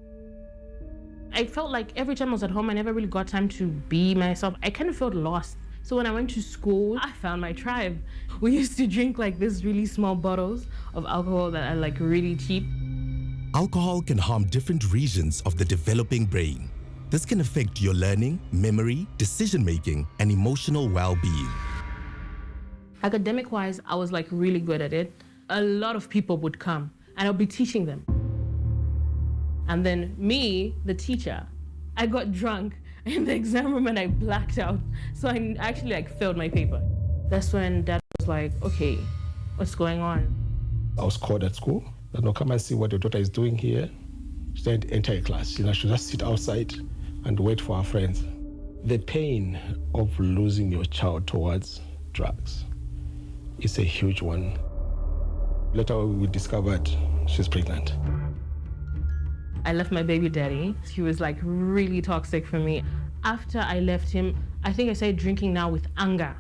I felt like every time I was at home, I never really got time to be myself. I kind of felt lost. So when I went to school, I found my tribe. We used to drink like these really small bottles of alcohol that are like really cheap. Alcohol can harm different regions of the developing brain. This can affect your learning, memory, decision-making, and emotional well-being. Academic-wise, I was like really good at it. A lot of people would come and I'll be teaching them. And then me, the teacher, I got drunk in the exam room and I blacked out. So I actually like failed my paper. That's when Dad was like, okay, what's going on? I was called at school. No, come and see what your daughter is doing here. She didn't enter a class. She should just sit outside and wait for her friends. The pain of losing your child towards drugs is a huge one. Later we discovered she's pregnant. I left my baby daddy. He was like really toxic for me. After I left him, I think I started drinking now with anger.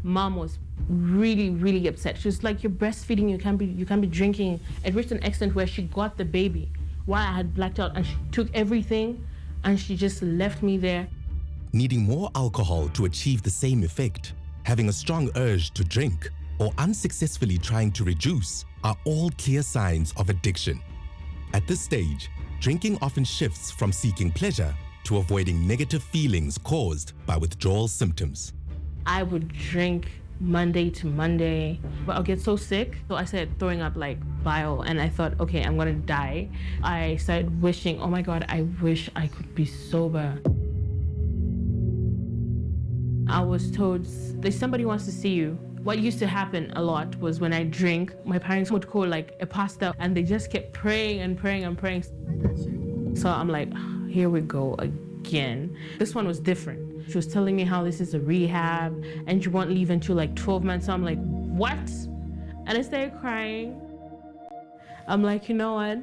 Mom was really, really upset. She was like, you're breastfeeding, you can't be drinking. It reached an extent where she got the baby while I had blacked out, and she took everything and she just left me there. Needing more alcohol to achieve the same effect, having a strong urge to drink, or unsuccessfully trying to reduce are all clear signs of addiction. At this stage, drinking often shifts from seeking pleasure to avoiding negative feelings caused by withdrawal symptoms. I would drink Monday to Monday, but I'll get so sick. So I started throwing up like bile and I thought, okay, I'm gonna die. I started wishing, oh my God, I wish I could be sober. I was told, somebody wants to see you. What used to happen a lot was when I drink, my parents would call like a pastor and they just kept praying and praying and praying. So I'm like, here we go again. This one was different. She was telling me how this is a rehab and you won't leave until like 12 months. So I'm like, what? And I started crying. I'm like, you know what?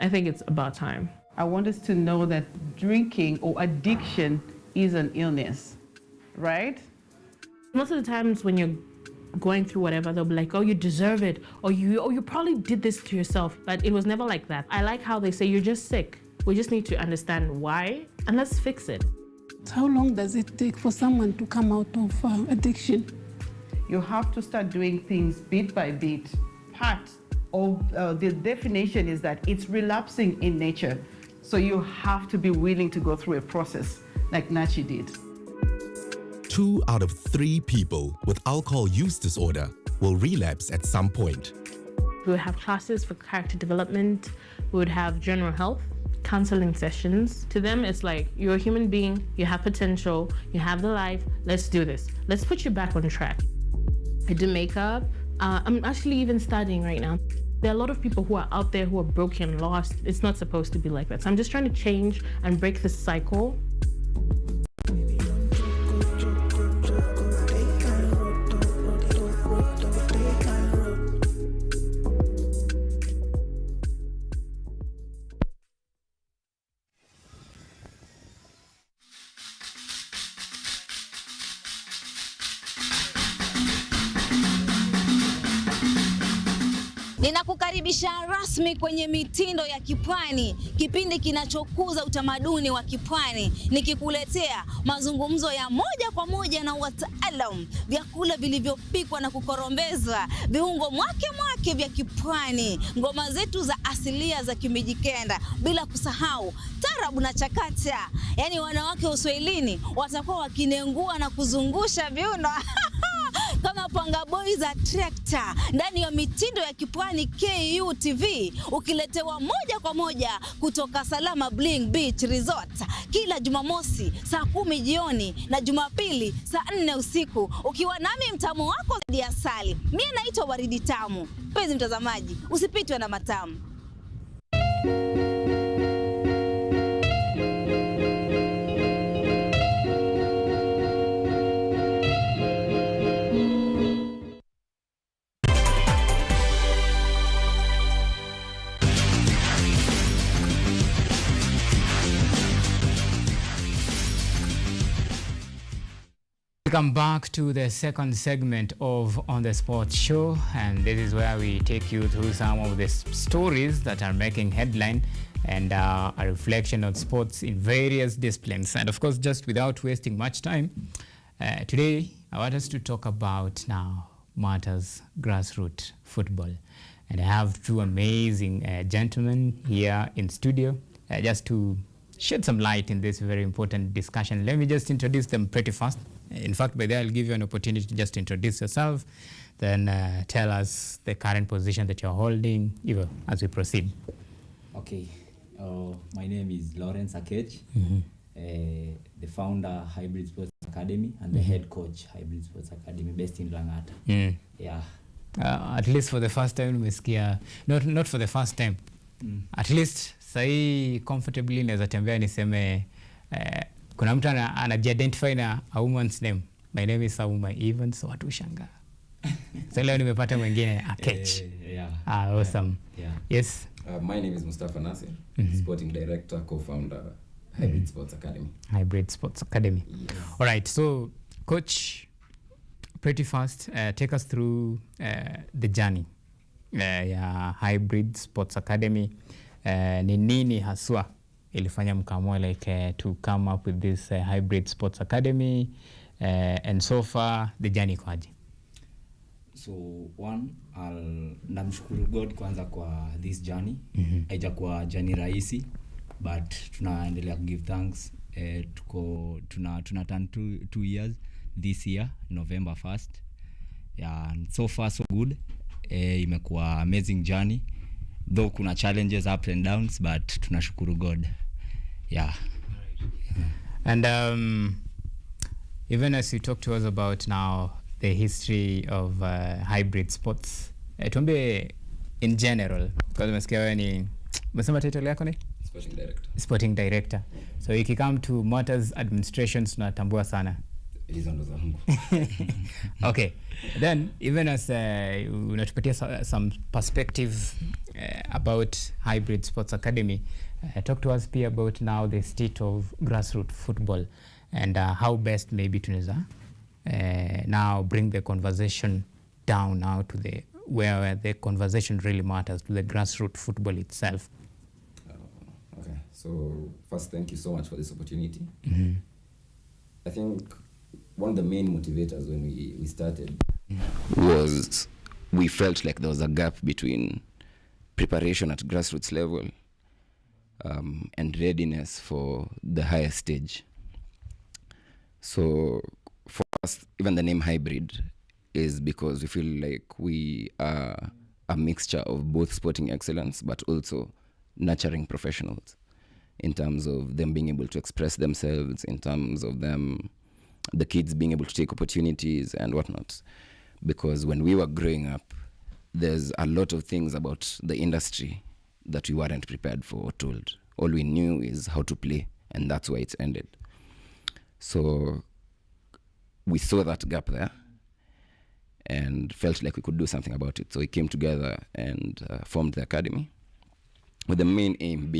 I think it's about time. I want us to know that drinking or addiction is an illness, right? Most of the times when you're going through whatever, they'll be like, oh, you deserve it, or you probably did this to yourself. But it was never like that. I like how they say you're just sick. We just need to understand why and let's fix it. How long does it take for someone to come out of addiction? You have to start doing things bit by bit. Part of the definition is that it's relapsing in nature. So you have to be willing to go through a process like Nachi did. 2 out of 3 people with alcohol use disorder will relapse at some point. We would have classes for character development. We would have general health, counseling sessions. To them, it's like, you're a human being, you have potential, you have the life, let's do this. Let's put you back on track. I do makeup. I'm actually even studying right now. There are a lot of people who are out there who are broken, lost. It's not supposed to be like that. So I'm just trying to change and break this cycle. Ninakukaribisha rasmi kwenye mitindo ya kipwani, kipindi kinachokuza utamaduni wa kipwani, nikikuletea mazungumzo ya moja kwa moja na wataalamu, vyakula vilivyopikwa na kukorombezwa, viungo mwake vya kipwani, ngoma zetu za asilia za Kimijikenda, bila kusahau tarabu na chakacha. Yaani wanawake Uswahilini watakuwa wakinengua na kuzungusha viuno. kama panga boy za trekta ndani ya mitindo ya kipwani KUTV, ukiletewa moja kwa moja kutoka Salama Bling Beach Resort kila Jumamosi saa 10 jioni na Jumapili saa 4 usiku, ukiwa nami mtamu wako Zaidi Asali. Mimi naitwa Waridi Tamu. Mpenzi mtazamaji, usipitwe na matamu. Welcome back to the second segment of On the Sports Show, and this is where we take you through some of the stories that are making headline and a reflection on sports in various disciplines. And of course, just without wasting much time, today I want us to talk about now matters grassroots football. And I have two amazing gentlemen here in studio just to shed some light in this very important discussion. Let me just introduce them pretty fast. In fact, by there, I'll give you an opportunity to just introduce yourself, then tell us the current position that you're holding, even as we proceed. Okay. My name is Lawrence Akech, the founder Hybrid Sports Academy and the head coach Hybrid Sports Academy based in Langata. Yeah. At least for the first time, not for the first time. At least sahi comfortably naweza tembea niseme kuna mtu anajiidentify na a woman's name. My name is Auma even, so watu shangaa. So leo nimepata mwingine Akech. Awesome. Yes. My name is Mustafa Nasir, sporting director, co-founder, Hybrid Sports Academy. Hybrid Sports Academy. Yes. All right. So, coach, pretty fast, take us through the journey. Hybrid Sports Academy. Ni nini haswa ilifanya mkamua to come up with this Hybrid Sports Academy, and so far the journey kwaje? So one, namshukuru God kwanza kwa this journey. Haijakuwa journey rahisi, but tunaendelea give thanks. Tuna turn 2 years this year, November 1st. Yeah, and so far so good. Imekuwa amazing journey. Though kuna challenges up and downs, but tunashukuru God. Yeah. And even as you talk to us about now the history of hybrid sports, tuambie in general, because umesikia wewe ni umesema title yako ni sporting director. So if you come to matters administrations tunatambua sana. Okay, then even as unatupatia some perspective about Hybrid Sports Academy, talk to us pia about now the state of grassroots football and how best maybe tunaweza now bring the conversation down now to the where the conversation really matters, to the grassroots football itself. Okay, so first, thank you so much for this opportunity. I think one of the main motivators when we started was we felt like there was a gap between preparation at grassroots level and readiness for the higher stage. So for us, even the name Hybrid is because we feel like we are a mixture of both sporting excellence but also nurturing professionals in terms of them being able to express themselves, in terms of them, the kids being able to take opportunities and whatnot. Because when we were growing up, there's a lot of things about the industry that we weren't prepared for or told. All we knew is how to play, and that's why it's ended. So we saw that gap there and felt like we could do something about it. So we came together and formed the academy, with the main aim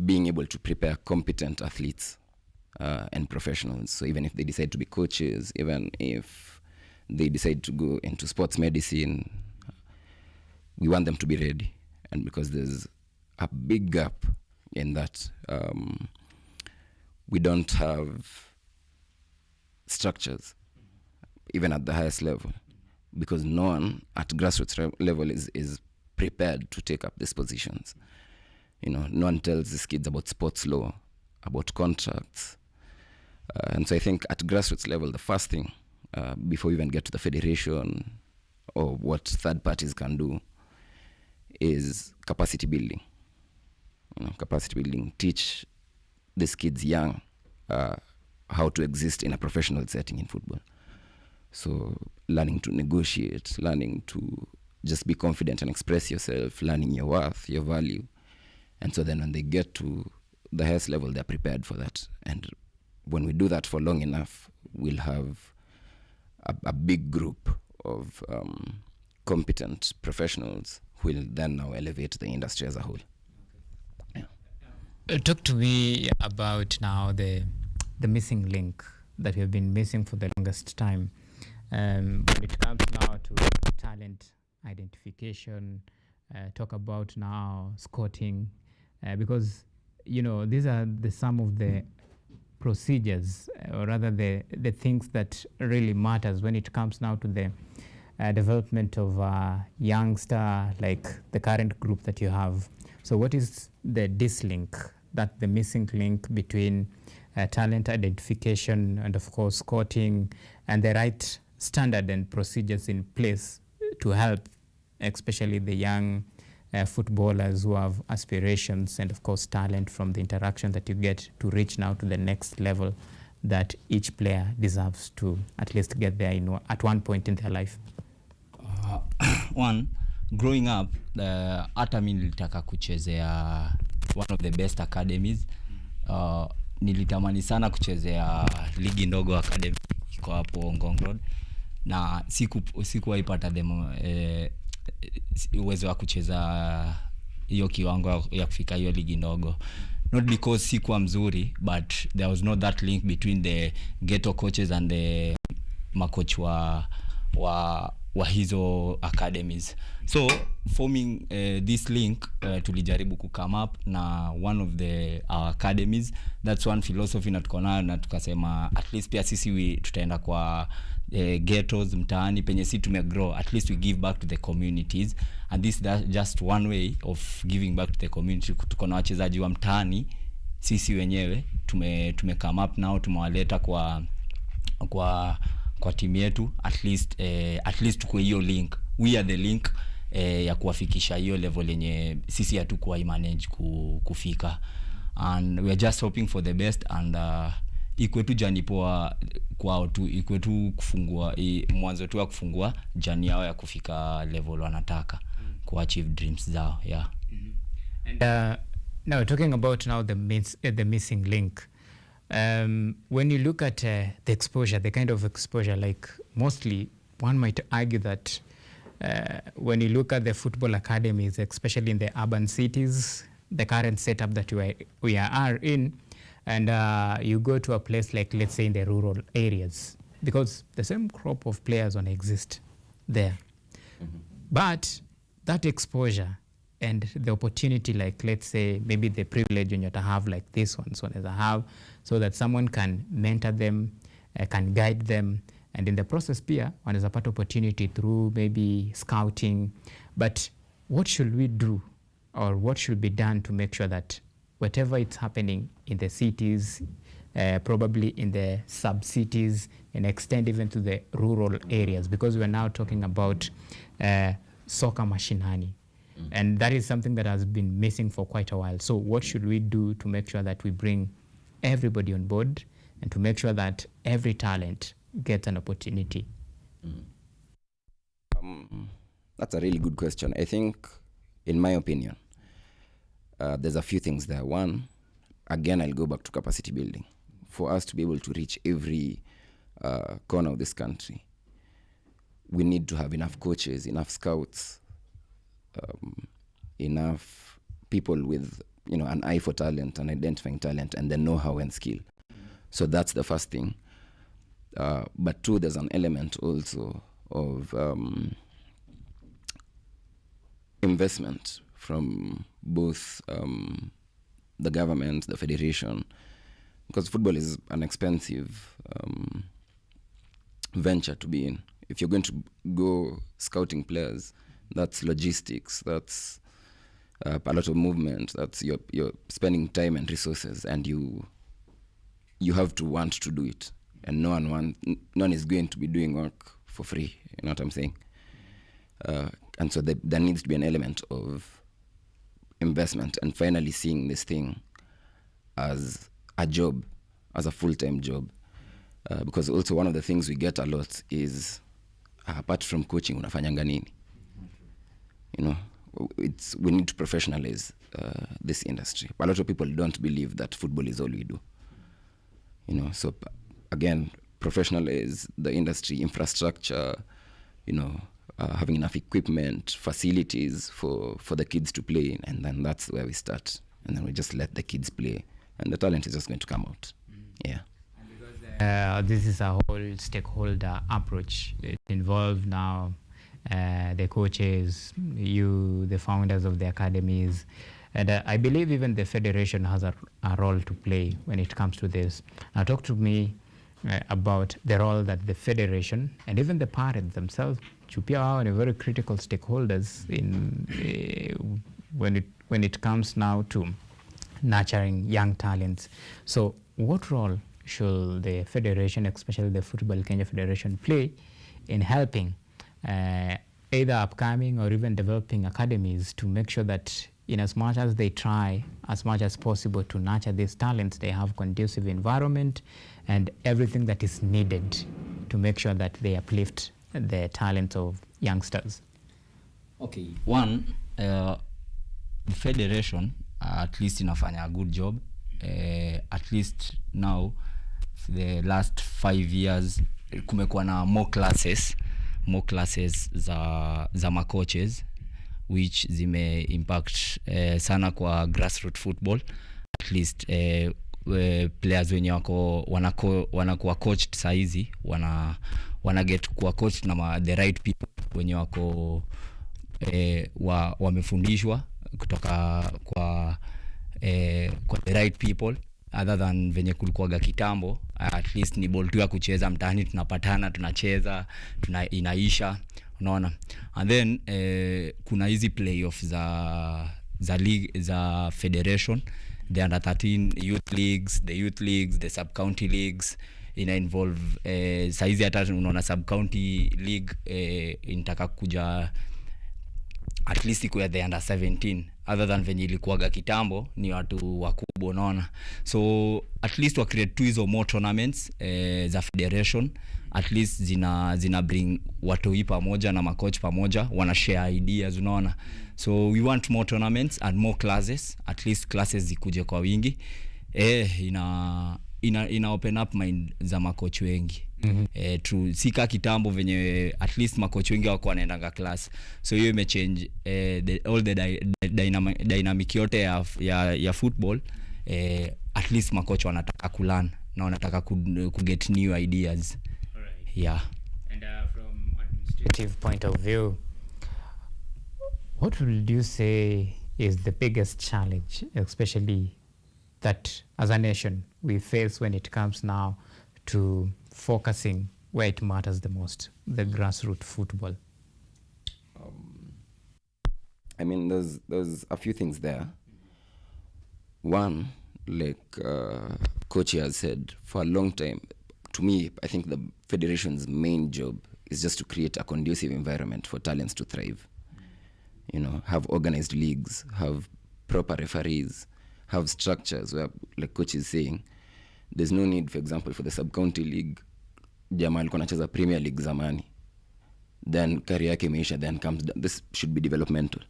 being able to prepare competent athletes and professionals. So even if they decide to be coaches, even if they decide to go into sports medicine, we want them to be ready. And because there's a big gap in that, we don't have structures, even at the highest level, because no one at grassroots level is prepared to take up these positions. You know, no one tells these kids about sports law, about contracts. And so I think at grassroots level, the first thing before we even get to the federation or what third parties can do, is capacity building. Capacity building. Teach these kids young how to exist in a professional setting in football. So learning to negotiate, learning to just be confident and express yourself, learning your worth, your value. And so then when they get to the highest level, they're prepared for that. And when we do that for long enough, we'll have a big group of competent professionals who will then now elevate the industry as a whole. Talk to me about now the missing link that we have been missing for the longest time. When it comes now to talent identification, talk about now scouting, because these are some of the procedures, or rather the things that really matters when it comes now to the development of a youngster like the current group that you have. So what is the dislink, that the missing link between talent identification and of course scouting, and the right standard and procedures in place to help especially the young footballers who have aspirations and of course talent from the interaction that you get to reach now to the next level that each player deserves to at least get there at one point in their life? One, growing up, hata mi nilitaka kuchezea one of the best academies. Nilitamani sana kuchezea ligi ndogo academy iko hapo Ngong Road, na sikuwahi pata uwezo wa kucheza hiyo kiwango ya kufika hiyo ligi ndogo. Not because sikuwa mzuri, but there was not that link between the ghetto coaches and the makoch wa hizo academies. So forming this link, tulijaribu ku come up na one of the academies. That's one philosophy na tuko nayo, na tukasema at least pia sisi tutaenda kwa ghettos mtaani penye si tumegrow, at least we give back to the communities, and this is just one way of giving back to the community. Tuko na wachezaji wa mtaani sisi wenyewe tume come up now, tumewaleta kwa timu yetu, at least tuko hiyo link, we are the link ya kuwafikisha hiyo level yenye sisi hatukuwa manage kufika, and we are just hoping for the best, and ikwetu jani poa kwao tu, ikwetu kufungua mwanzo tu wa kufungua jani yao ya kufika level wanataka ku achieve dreams zao. Yeah. And now talking about now the missing link, when you look at the exposure, the kind of exposure, like mostly one might argue that when you look at the football academies, especially in the urban cities, the current setup that we are in, and you go to a place like, let's say, in the rural areas, because the same crop of players want to exist there. Mm-hmm. But that exposure and the opportunity, like, let's say, maybe the privilege you to have like this one, so as I have, so that someone can mentor them, can guide them, and in the process, pia, one is a part opportunity through maybe scouting. But what should we do, or what should be done to make sure that whatever it's happening in the cities, probably in the sub-cities, and extend even to the rural areas, because we're now talking about soccer mashinani. And that is something that has been missing for quite a while. So what should we do to make sure that we bring everybody on board, and to make sure that every talent gets an opportunity? That's a really good question. I think, in my opinion, there's a few things there. One, again, I'll go back to capacity building. For us to be able to reach every corner of this country, we need to have enough coaches, enough scouts, enough people with an eye for talent and identifying talent, and the know-how and skill. So that's the first thing. But two, there's an element also of investment from both the government, the federation, because football is an expensive venture to be in. If you're going to go scouting players, that's logistics, that's a lot of movement, that's you're spending time and resources, and you have to want to do it. and no one is going to be doing work for free. You know what I'm saying? And so there needs to be an element of investment and finally seeing this thing as a job, as a full-time job. Because also one of the things we get a lot is, apart from coaching, unafanyanga nini? You know, we need to professionalize this industry. A lot of people don't believe that football is all we do. You know, so again, professionalize the industry, infrastructure, you know, having enough equipment, facilities for the kids to play in, and then that's where we start. And then we just let the kids play, and the talent is just going to come out. Yeah. This is a whole stakeholder approach. It involves now the coaches, the founders of the academies, and I believe even the federation has a role to play when it comes to this. Now talk to me about the role that the federation and even the parents themselves should play are very critical stakeholders in when it comes now to nurturing young talents. So what role should the federation, especially the Football Kenya Federation, play in helping either upcoming or even developing academies to make sure that in as much as they try as much as possible to nurture these talents, they have conducive environment and everything that is needed to make sure that they uplift the talents of youngsters? Okay, one, the federation at least inafanya a good job. At least now, for the last 5 years, kumekuwa na more classes za macoaches which zime impact sana kwa grassroots football. At least players wenye wanakuwa coached saizi wana get kuwa coached na the right people wenye wako wamefundishwa kutoka kwa the right people other than venye kulikuwaga kitambo. At least ni ball tu ya kucheza mtaani, tunapatana, tunacheza, inaisha, unaona. And then kuna hizi playoff za league za federation, the under 13 youth leagues, the sub county leagues, ina involve saizi hata unaona sub county league inataka kuja at least kwa the under 17 other than venye ilikuwaga kitambo ni watu wakubwa, unaona. So at least wa create hizo more tournaments za federation, at least zina bring watu pamoja na makocha pamoja, wana share ideas, unaona. So we want more tournaments and more classes, at least classes zikuje kwa wingi. Ina open up mind za makocha wengi. True, sika kitambo venye at least makocha wengi wako wanaendanga class. So hiyo imechange all the dynamic yote ya football. At least makocha wanataka kulearn na wanataka get new ideas. Alright. Yeah. And from administrative point of view, what would you say is the biggest challenge, especially that as a nation we face when it comes now to focusing where it matters the most, the grassroots football? I mean, there's a few things there. One, like Coach has said, for a long time, to me, I think the federation's main job is just to create a conducive environment for talents to thrive. You know, have organized leagues, have proper referees, have structures where, like Coach is saying, there's no need, for example, for the sub-county league, jamaa alikuwa anacheza Premier League zamani, then career yake imeisha, then comes down. This should be developmental.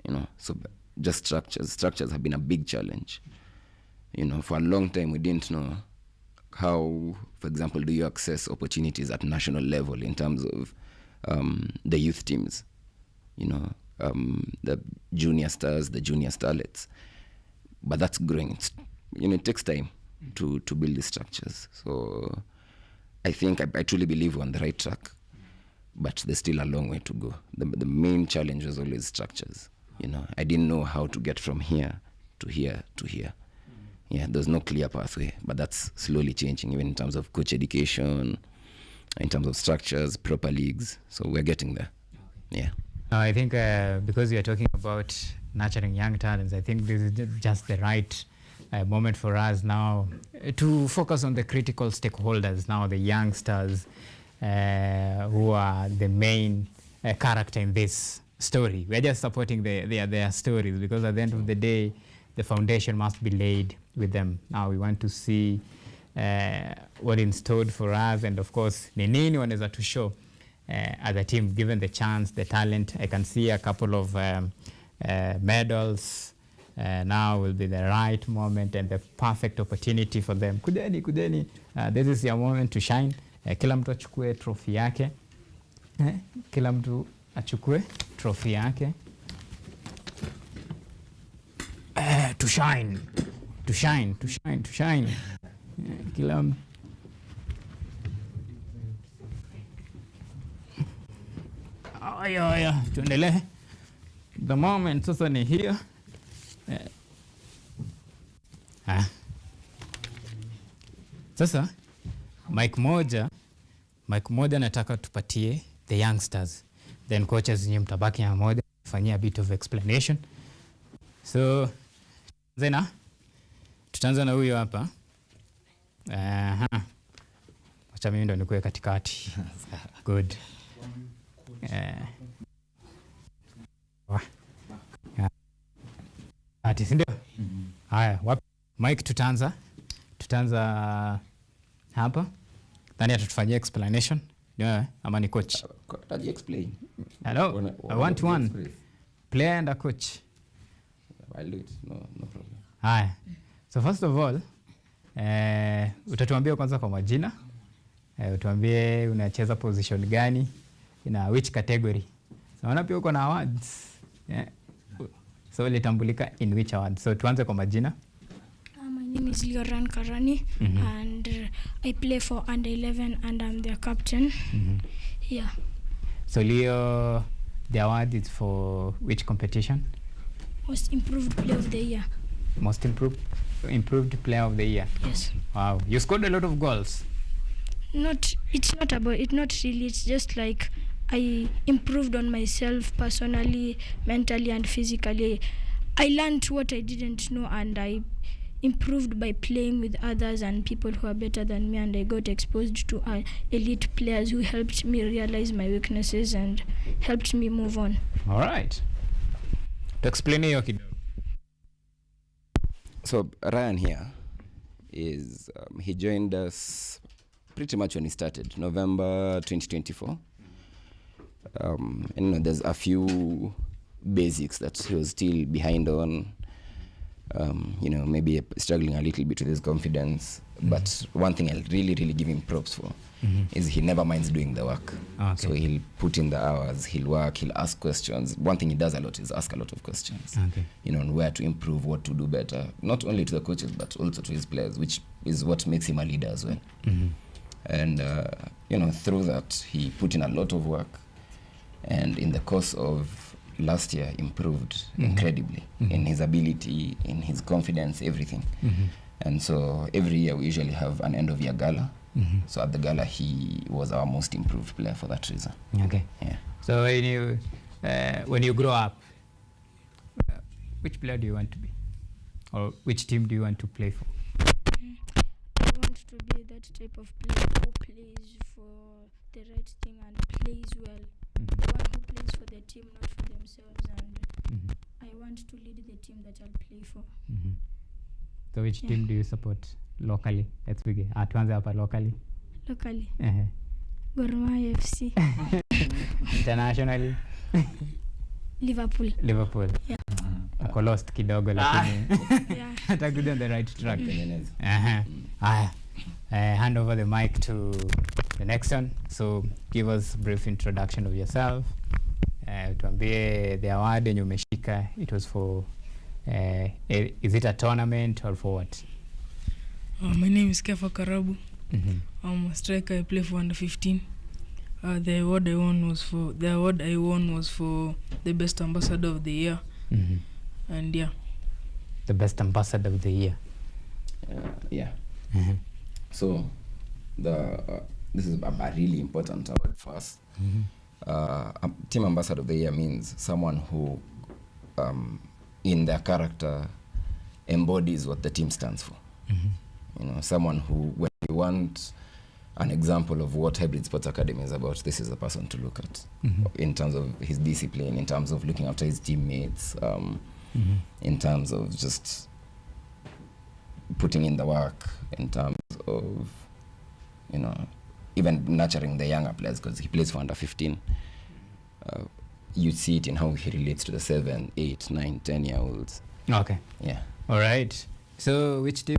You know, so just structures have been a big challenge. You know, for a long time we didn't know how, for example, do you access opportunities at national level in terms of the youth teams, you know, the junior stars, the junior starlets. But that's growing. It takes time to build these structures. So I think I truly believe we're on the right track, but there's still a long way to go. The main challenge was always structures. You know, I didn't know how to get from here to here to here. Yeah, there's no clear pathway, but that's slowly changing, even in terms of coach education, in terms of structures, proper leagues. So we're getting there. Yeah. I think because you're talking about nurturing young talents, I think this is just the right a moment for us now to focus on the critical stakeholders now, the youngsters who are the main character in this story. We're just supporting their stories, because at the end of the day, the foundation must be laid with them. Now we want to see what in store for us, and of course, ni nini wanaweza to show as a team, given the chance, the talent. I can see a couple of medals. Now will be the right moment and the perfect opportunity for them. Kudeni. This is your moment to shine. Kila mtu achukue trophy yake. Kila mtu achukue trophy yake. To shine. Kila mtu. Aya, tuendelee. The moment sasa ni here. Sasa Mike moja nataka tupatie the youngsters, then coaches nyinyi mtabaki na moja fanyia a bit of explanation. So zena tutaanza na huyo hapa. Acha mimi ndo nikuwe katikati. Good. Ati sindio? Haya, wapi Mike? Tutaanza hapa. Nani atatufanyia explanation? Yeah, ama ni coach? Can you explain? Hello. I want one. Player and a coach. I'll do it. No problem. Haya. So first of all, utatuambia kwanza kwa majina. Utuambie unacheza position gani, ina which category. So wana pia uko na awards. Yeah. So litambulika in which award. So tuanze kwa majina. My name is Lioran Karani, and I play for under 11 and I'm their captain. Yeah. So Leo, the award is for which competition? Most improved player of the year. Most improved player of the year. Yes. Wow. You scored a lot of goals. Not really. It's just like I improved on myself personally, mentally and physically. I learned what I didn't know, and I improved by playing with others and people who are better than me, and I got exposed to elite players who helped me realize my weaknesses and helped me move on. All right. To explain hiyo kidogo. So Ryan here is he joined us pretty much when he started, November 2024. And there's a few basics that he was still behind on. Maybe struggling a little bit with his confidence. But one thing I'll really give him props for is he never minds doing the work. Okay. So he'll put in the hours, he'll work, he'll ask questions. One thing he does a lot is ask a lot of questions. Okay. On where to improve, what to do better. Not only to the coaches, but also to his players, which is what makes him a leader as well. And, through that, he put in a lot of work. And in the course of last year, improved incredibly in his ability, in his confidence, everything. And so every year we usually have an end of year gala. So at the gala, he was our most improved player for that reason. Okay. Yeah. So when you grow up, which player do you want to be, or which team do you want to play for? I want to be that type of player who plays for the right thing and plays well. One who plays for the team, not for themselves, and I want to lead the team that I'll play for. So which team do you support locally? Let's begin. Tuanze hapa locally. Locally. Gor Mahia FC. Internationally. Liverpool. Yeah. Ako lost kidogo lakini. Yeah. Atakuja on the right track. Hand over the mic to the next one. So give us a brief introduction of yourself. Tuambie the award yenye umeshika, it was for is it a tournament or for what? My name is Kefa Karabu. I'm a striker. I play for under 15. The award I won was for the best ambassador of the year. And yeah. The best ambassador of the year. Yeah. So this is a really important award for us. Team ambassador of the year means someone who in their character embodies what the team stands for. You know, someone who, when you want an example of what Hybrid Sports Academy is about, this is the person to look at in terms of his discipline, in terms of looking after his teammates, in terms of just putting in the work, in terms of, you know, even nurturing the younger players, because he plays for under 15. You see it in how he relates to the 7, 8, 9, 10-year-olds. Okay. Yeah. All right. So which team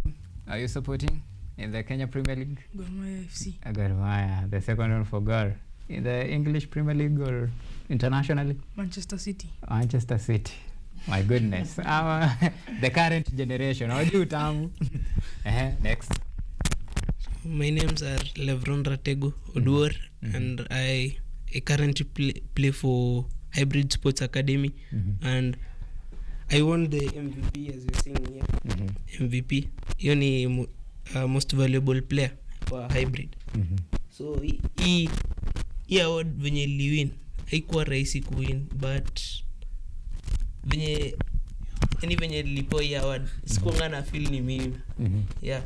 are you supporting in the Kenya Premier League? Gor Mahia FC. Gor Mahia, the second one for Gor. In the English Premier League or internationally? Manchester City. Manchester City. My goodness. The current generation. How do you Tamu? Next. My names are Levron Ratego Oduor, and I currently play for Hybrid Sports Academy, and I won the MVP, as you're seeing here. MVP. Hiyo ni most valuable player for Hybrid. So hii award venye liwin haikuwa rahisi kuwin, but venye lipo hii award sikuanga na feel ni mimi. Yeah.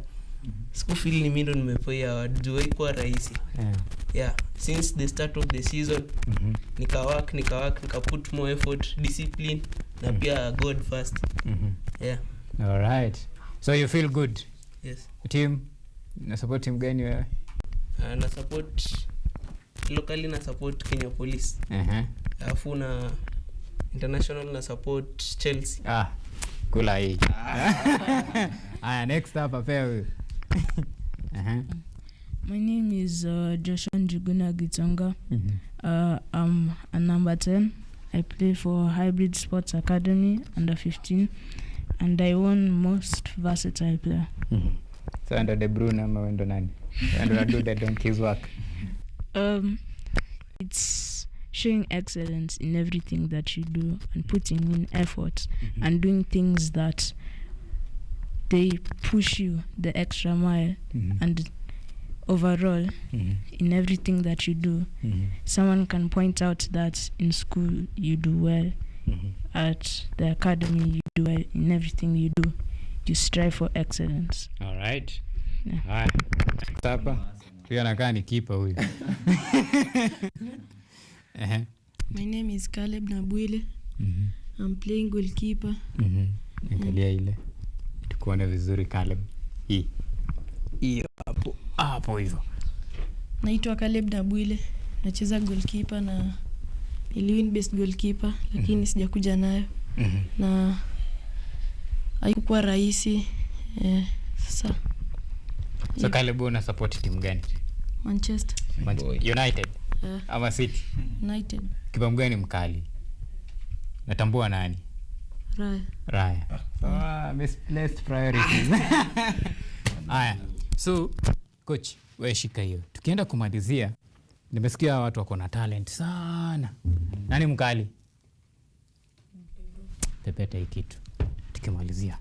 Siku feel ni mimi ndo nimepo hii award juu haikuwa rahisi. Yeah, since the start of the season nika put more effort, discipline na pia God first. Yeah. All right. So you feel good? Yes. Team, na support team gani wewe? Na support locally, na support Kenya Police. Alafu na international na support Chelsea. Kula hii. Next up apewe. My name is Joshua Njuguna Gitonga. I'm a number 10. I play for Hybrid Sports Academy under 15, and I won most versatile player. So under De Bruyne ama wendo nani? And do the donkey's work. It's showing excellence in everything that you do and putting in effort and doing things that they push you the extra mile, and overall in everything that you do, someone can point out that in school you do well, at the academy you do well, in everything you do you strive for excellence. All right. Haya. Sapa. Huyu anakaa ni keeper huyu. My name is Caleb Nabwile. I'm playing goalkeeper. Angalia ile. Tukuone vizuri Caleb. Hii hapo hivyo. Naitwa Caleb Nabwile. Nacheza goalkeeper na niliwin best goalkeeper, lakini sijakuja nayo. Na haikuwa rahisi. Sasa. So Caleb una support team gani? Manchester United. Ama City? United. Kipa mgani mkali? Natambua nani? Raya. Misplaced priorities. Aya. So coach, wewe shika hiyo. Tukienda kumalizia, nimesikia watu wako na talent sana. Nani mkali? Pepeta hii kitu. Tukimalizia.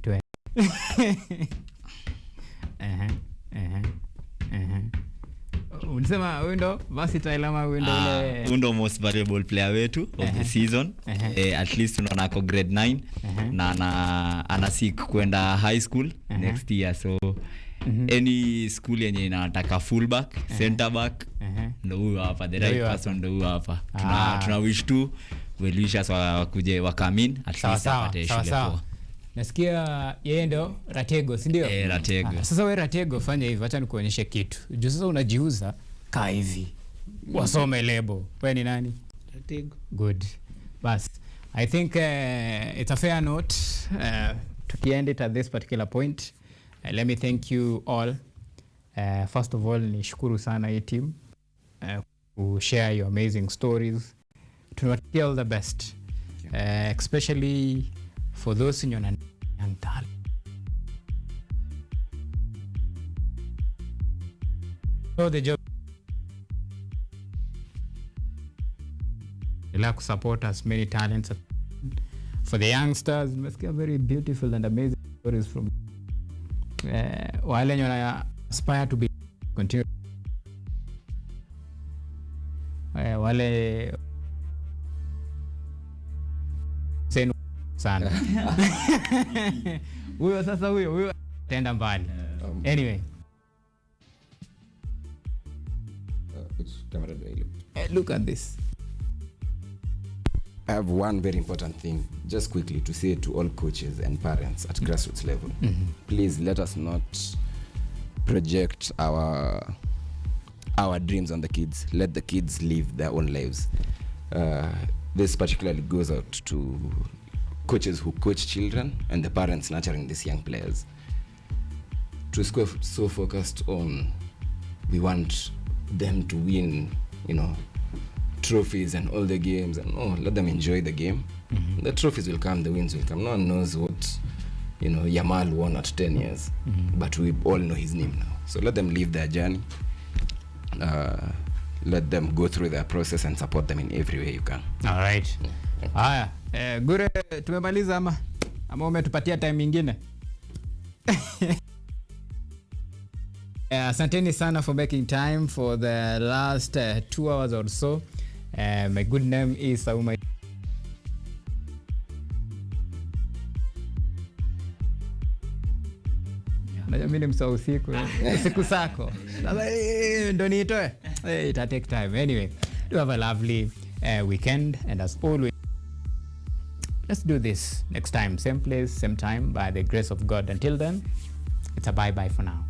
Tuwe. Unasema wewe ndo versatile ama wewe ndo ile? Wewe ndo most valuable player wetu of the season. At least tunaona ako grade 9 na ana seek kwenda high school next year, so any school yenye inataka fullback, center back, ndo huyo hapa, the right person ndo huyo hapa. Tuna wish tu well-wishers wakuje wakamin at least apate shule poa. Nasikia yeye ndo Ratego, si ndio? Ratego. Sasa wewe Ratego, fanya hivi, acha nikuonyeshe kitu. Juu sasa unajiuza kaa hivi. Wasome lebo. Wewe ni nani? Ratego. Good. Bas. I think it's a fair note to end it at this particular point. Let me thank you all. First of all, nishukuru sana hii team who share your amazing stories. Tunawatakia all the best. Especially for those in your young talent. So the job like to support as many talents. For the youngsters, we must get very beautiful and amazing stories from wale wenye aspire to be continue wale sana. Huyo sasa huyo tenda mbali. Anyway. Which camera do I look? Look at this. I have one very important thing, just quickly to say to all coaches and parents at grassroots level. Please let us not project our dreams on the kids. Let the kids live their own lives. This particularly goes out to coaches who coach children and the parents nurturing these young players. To score so focused on, we want them to win, trophies and all the games, and let them enjoy the game. The trophies will come, the wins will come. No one knows what Yamal won at 10 years, but we all know his name now. So let them live their journey. Let them go through their process and support them in every way you can. All right. Haya, Gure, tumemaliza ama umetupatia time nyingine? Asanteni sana for making time for the last 2 hours or so. My good name is Auma. Najua mimi msao usiku zako. Sasa ndo niitoe. It take time. Anyway, do have a lovely weekend, and as always, let's do this next time, same place, same time, by the grace of God. Until then, it's a bye-bye for now.